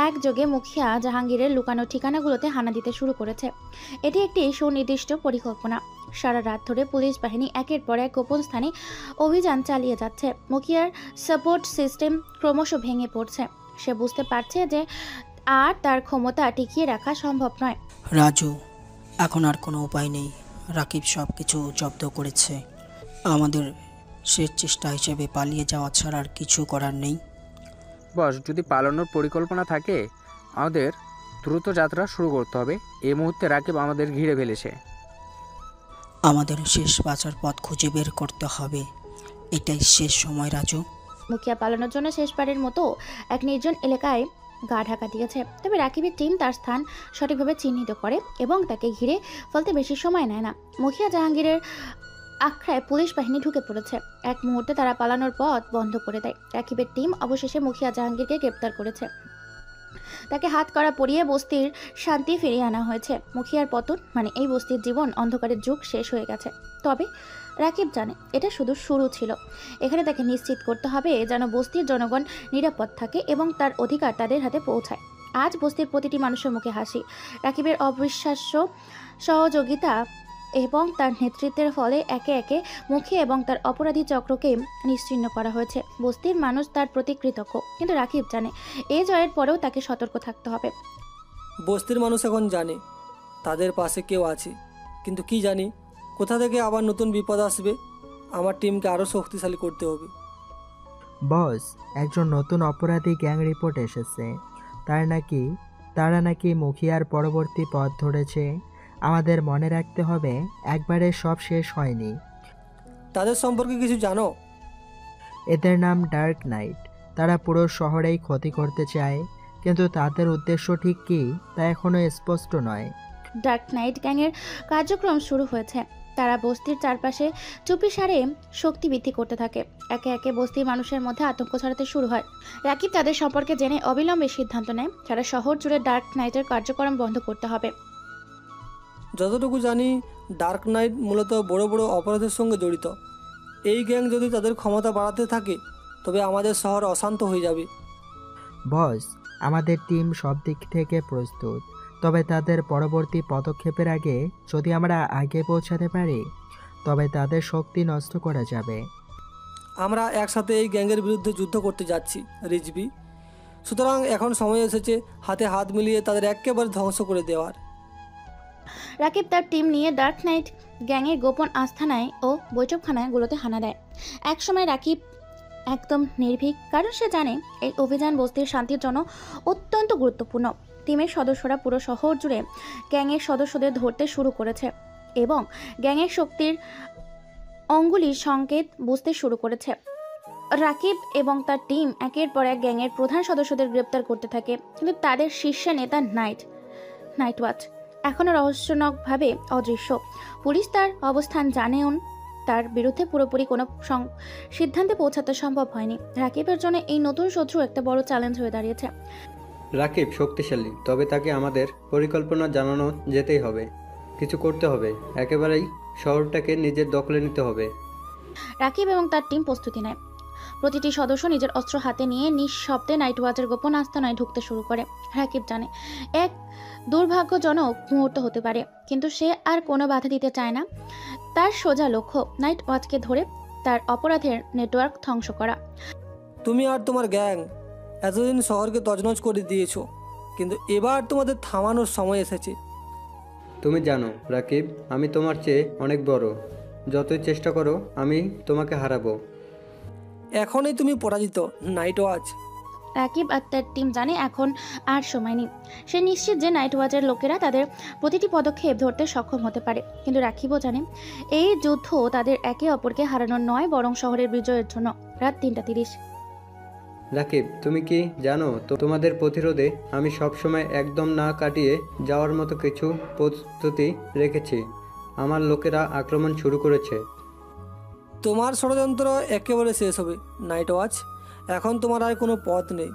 Speaker 1: একযোগে মুখিয়া জাহাঙ্গীরের লুকানো ঠিকানাগুলোতে হানা দিতে শুরু করেছে। এটি একটি সুনির্দিষ্ট পরিকল্পনা। সারা রাত ধরে পুলিশ বাহিনী একের পর এক গোপন স্থানে অভিযান চালিয়ে যাচ্ছে। মুখিয়ার সাপোর্ট সিস্টেম ক্রমশ ভেঙে পড়ছে। সে বুঝতে পারছে যে আর তার ক্ষমতা টিকিয়ে রাখা সম্ভব নয়।
Speaker 5: রাজু, এখন আর কোনো উপায় নেই। রাকিব সব কিছু জব্দ করেছে। আমাদের শেষ চেষ্টা হিসেবে পালিয়ে যাওয়া ছাড়া আর কিছু করার নেই।
Speaker 14: বস, যদি পালানোর পরিকল্পনা থাকে আমাদের দ্রুত যাত্রা শুরু করতে হবে। এই মুহূর্তে রাকিব আমাদের ঘিরে ফেলেছে।
Speaker 5: আমাদের শেষ বাঁচার পথ খুঁজে বের করতে হবে। এটাই শেষ সময় রাজু।
Speaker 1: মুখিয়া পালানোর জন্য শেষবারের মতো এক নির্জন এলাকায় গা ঢাকা দিয়েছে। তবে রাকিবের টিম তার স্থান সঠিকভাবে চিহ্নিত করে এবং তাকে ঘিরে ফেলতে বেশি সময় নেয় না। মুখিয়া জাহাঙ্গীরের আখড়ায় পুলিশ বাহিনী ঢুকে পড়েছে। এক মুহূর্তে তারা পালানোর পথ বন্ধ করে দেয়। রাকিবের টিম অবশেষে মুখিয়া জাহাঙ্গীরকে গ্রেপ্তার করেছে। তাকে হাত করা পরিয়ে বস্তির শান্তি ফিরিয়ে আনা হয়েছে। মুখিয়ার পতন মানে এই বস্তির জীবন অন্ধকারের যুগ শেষ হয়ে গেছে। তবে রাকিব জানে এটা শুধু শুরু ছিল। এখানে তাকে নিশ্চিত করতে হবে যেন বস্তির জনগণ নিরাপদ থাকে এবং তার অধিকার তাদের হাতে পৌঁছায়। আজ বস্তির প্রতিটি মানুষের মুখে হাসি। রাকিবের অবিশ্বাস্য সহযোগিতা এবং তার নেতৃত্বের ফলে একে একে মুখী এবং তার অপরাধী চক্রকে নিশ্চিহ্ন করা হয়েছে। বস্তির মানুষ তার প্রতি কৃতজ্ঞ, কিন্তু রাকিব জানে এই জয়ের পরেও তাকে সতর্ক থাকতে হবে।
Speaker 3: বস্তির মানুষ এখন জানে তাদের পাশে কেউ আছে, কিন্তু কি জানি কোথা থেকে আবার নতুন বিপদ আসবে। আমার টিমকে আরও শক্তিশালী করতে হবে।
Speaker 20: বস, একজন নতুন অপরাধী গ্যাং রিপোর্ট এসেছে। তারা নাকি মুখিয়ার পরবর্তী পথ ধরেছে। আমাদের মনে রাখতে হবে একবারে সব শেষ হয়নি।
Speaker 3: তাদের সম্পর্কে কিছু জানো?
Speaker 20: এদের নাম ডার্ক নাইট। তারা পুরো শহরেই ক্ষতি করতে চায়, কিন্তু তাদের উদ্দেশ্য ঠিক কী তা এখনও স্পষ্ট নয়।
Speaker 1: ডার্ক নাইট গ্যাংয়ের কার্যক্রম শুরু হয়েছে। তারা বস্তির চারপাশে চুপিসারে শক্তি বৃদ্ধি করতে থাকে। একে একে বস্তির মানুষের মধ্যে আতঙ্ক ছড়াতে শুরু হয়। রাকিব তাদের সম্পর্কে জেনে অবিলম্বে সিদ্ধান্ত নেয় সারা শহর জুড়ে ডার্ক নাইটের কার্যক্রম বন্ধ করতে হবে।
Speaker 3: যতটুকু জানি ডার্ক নাইট মূলত বড় বড় অপরাধের সঙ্গে জড়িত। এই গ্যাং যদি তাদের ক্ষমতা বাড়াতে থাকে তবে আমাদের শহর অশান্ত হয়ে যাবে।
Speaker 20: বস, আমাদের টিম সব দিক থেকে প্রস্তুত, তবে তাদের পরবর্তী পদক্ষেপের আগে যদি আমরা আগে পৌঁছাতে পারি তবে তাদের শক্তি নষ্ট করা যাবে।
Speaker 3: আমরা একসাথে এই গ্যাংয়ের বিরুদ্ধে যুদ্ধ করতে যাচ্ছি রিজবি, সুতরাং এখন সময় এসেছে হাতে হাত মিলিয়ে তাদের একেবারে ধ্বংস করে দেওয়ার।
Speaker 1: রাকিব তার টিম নিয়ে ডার্ক নাইট গ্যাংয়ের গোপন আস্থানায় ও বৈঠকখানাগুলোতে হানা দেয়। একসময় রাকিব একদম নির্ভীক, কারণ সে জানে এই অভিযান বস্তির শান্তির জন্য অত্যন্ত গুরুত্বপূর্ণ। টিমের সদস্যরা পুরো শহর জুড়ে গ্যাংয়ের সদস্যদের ধরতে শুরু করেছে এবং গ্যাংয়ের শক্তির অঙ্গুলির সংকেত বুঝতে শুরু করেছে। রাকিব এবং তার টিম একের পর এক গ্যাংয়ের প্রধান সদস্যদের গ্রেপ্তার করতে থাকে, কিন্তু তাদের শীর্ষ নেতা নাইট ওয়াচ এখনও রহস্যজনকভাবে অদৃশ্য। পুলিশ তার অবস্থান জানেও তার বিরুদ্ধে পুরোপুরি কোনো সিদ্ধান্তে পৌঁছাতে সম্ভব হয়নি। রাকিবের জন্য এই নতুন শত্রু একটা বড় চ্যালেঞ্জ হয়ে দাঁড়িয়েছে।
Speaker 21: রাকিব শক্তিশালী, তবে তাকে আমাদের পরিকল্পনা জানানো যেতেই হবে। কিছু করতে হবে, একেবারেই শহরটাকে নিজের দখলে নিতে হবে।
Speaker 1: রাকিব এবং তার টিম প্রস্তুতি নেয়। প্রতিটি সদস্য নিজের অস্ত্র হাতে নিয়ে নিঃশব্দে নাইট ওয়াচের গোপন আস্তানায় ঢুকতে শুরু করে। রাকিব জানে এক দুর্ভাগ্যজনক মুহূর্ত হতে পারে, কিন্তু সে আর কোনো বাধা দিতে চায় না। তার সোজা লক্ষ্য নাইট ওয়াচকে ধরে তার অপরাধের নেটওয়ার্ক ধ্বংস করা।
Speaker 3: তুমি আর তোমার গ্যাং এতদিন শহরকে তছনছ করে দিয়েছো, কিন্তু এবার তোমাদের থামানোর সময় এসেছে।
Speaker 21: তুমি জানো রাকিব, আমি তোমার চেয়ে অনেক বড়। যতই চেষ্টা করো আমি তোমাকে হারাবো।
Speaker 3: এখনই তুমি পরাজিত নাইট ওয়াচ।
Speaker 1: রাকিব আর তার টিম জানে এখন আর সময় নেই। সে নিশ্চিত যে নাইট ওয়াচের লোকেরা তাদের প্রতিটি পদক্ষেপ ধরতে সক্ষম হতে পারে, কিন্তু রাকিবও জানে এই যুদ্ধ তাদের একে অপরকে হারানোর নয়, বরং শহরের বিজয়ের জন্য। রাত 3:30।
Speaker 21: রাকিব, তুমি কি জানো তো তোমাদের প্রতিরোধে আমি সবসময় একদম না কাটিয়ে যাওয়ার মতো কিছু প্রস্তুতি রেখেছি। আমার লোকেরা আক্রমণ শুরু করেছে।
Speaker 3: তোমার ষড়যন্ত্র একেবারে শেষ হবে নাইট ওয়াচ। এখন তোমার আর কোনো পথ নেই।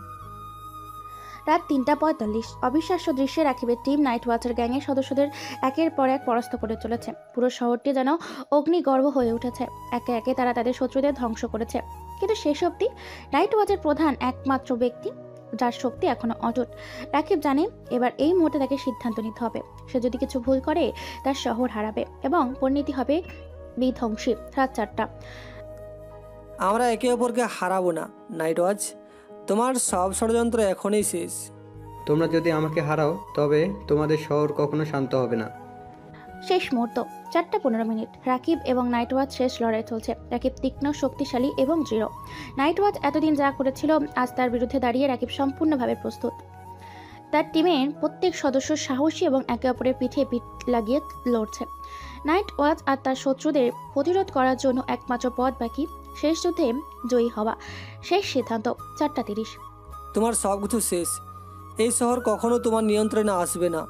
Speaker 1: রাত 3:45। অবিশ্বাস্য দৃশ্যে রাকিবের টিম নাইট ওয়াচের গ্যাংয়ের সদস্যদের একের পর এক পরাস্ত করে চলেছে। পুরো শহরটি যেন অগ্নিগর্ভ হয়ে উঠেছে। একে একে তারা তাদের শত্রুদের ধ্বংস করেছে, কিন্তু শেষ অবধি নাইট ওয়াচের প্রধান একমাত্র ব্যক্তি যার শক্তি এখনো অটুট। রাকিব জানে এবার এই মুহূর্তে তাকে সিদ্ধান্ত নিতে হবে। সে যদি কিছু ভুল করে তার শহর হারাবে এবং পরিণতি হবে বিধ্বংসী। রাত 4টা।
Speaker 3: আমরা একে অপরকে হারাবো না নাইট ওয়াচ। তোমার সব ষড়যন্ত্র এখনই শেষ।
Speaker 21: তোমরা যদি আমাকে হারাও তবে তোমাদের শহর কখনো শান্ত হবে না।
Speaker 1: শেষ মুহূর্ত 4:15। রাকিব এবং নাইট ওয়াচ শেষ লড়াই চলছে। রাকিব তীক্ষ্ণ, শক্তিশালী এবং দৃঢ়। নাইট ওয়াচ এতদিন যা করেছিল আজ তার বিরুদ্ধে দাঁড়িয়ে রাকিব সম্পূর্ণভাবে প্রস্তুত। তার টিমের প্রত্যেক সদস্য সাহসী এবং একে অপরের পিঠে পিঠ লাগিয়ে লড়ছে। নাইট ওয়াচ আর তার শত্রুদের প্রতিরোধ করার জন্য একমাত্র পথ বাকি শেষ যুদ্ধে জয়ী হওয়া। শেষ সিদ্ধান্ত 4:30।
Speaker 3: তোমার সব কিছু শেষ। এই শহর কখনো তোমার নিয়ন্ত্রণে আসবে না।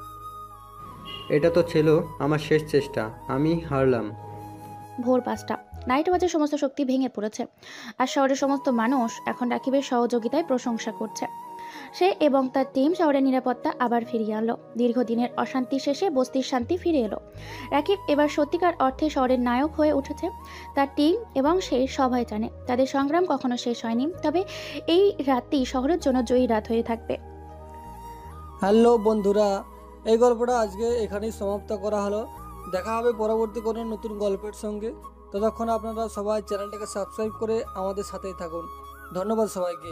Speaker 21: এটা তো ছিল আমার শেষ চেষ্টা, আমি হারলাম।
Speaker 1: ভোর 5টা। নাইট ওয়াচের সমস্ত শক্তি ভেঙে পড়েছে আর শহরের সমস্ত মানুষ এখন রাকিবের সহযোগিতায় প্রশংসা করছে। সে এবং তার টিম শহরের নিরাপত্তা আবার ফিরিয়ে আনলো। দীর্ঘদিনের অশান্তি শেষে বস্তির শান্তি ফিরে এলো। রাকিব এবার সত্যিকার অর্থে শহরের নায়ক হয়ে উঠেছে। তার টিম এবং সে সবাই জানে তাদের সংগ্রাম কখনো শেষ হয়নি, তবে এই রাতটি শহরের জন্য জয়ী রাত হয়ে থাকবে।
Speaker 3: হ্যালো বন্ধুরা, এই গল্পটা আজকে এখানেই সমাপ্ত করা হলো। দেখা হবে পরবর্তী কোনো নতুন গল্পের সঙ্গে। ততক্ষণ আপনারা সবাই চ্যানেলটাকে সাবস্ক্রাইব করে আমাদের সাথেই থাকুন। ধন্যবাদ সবাইকে।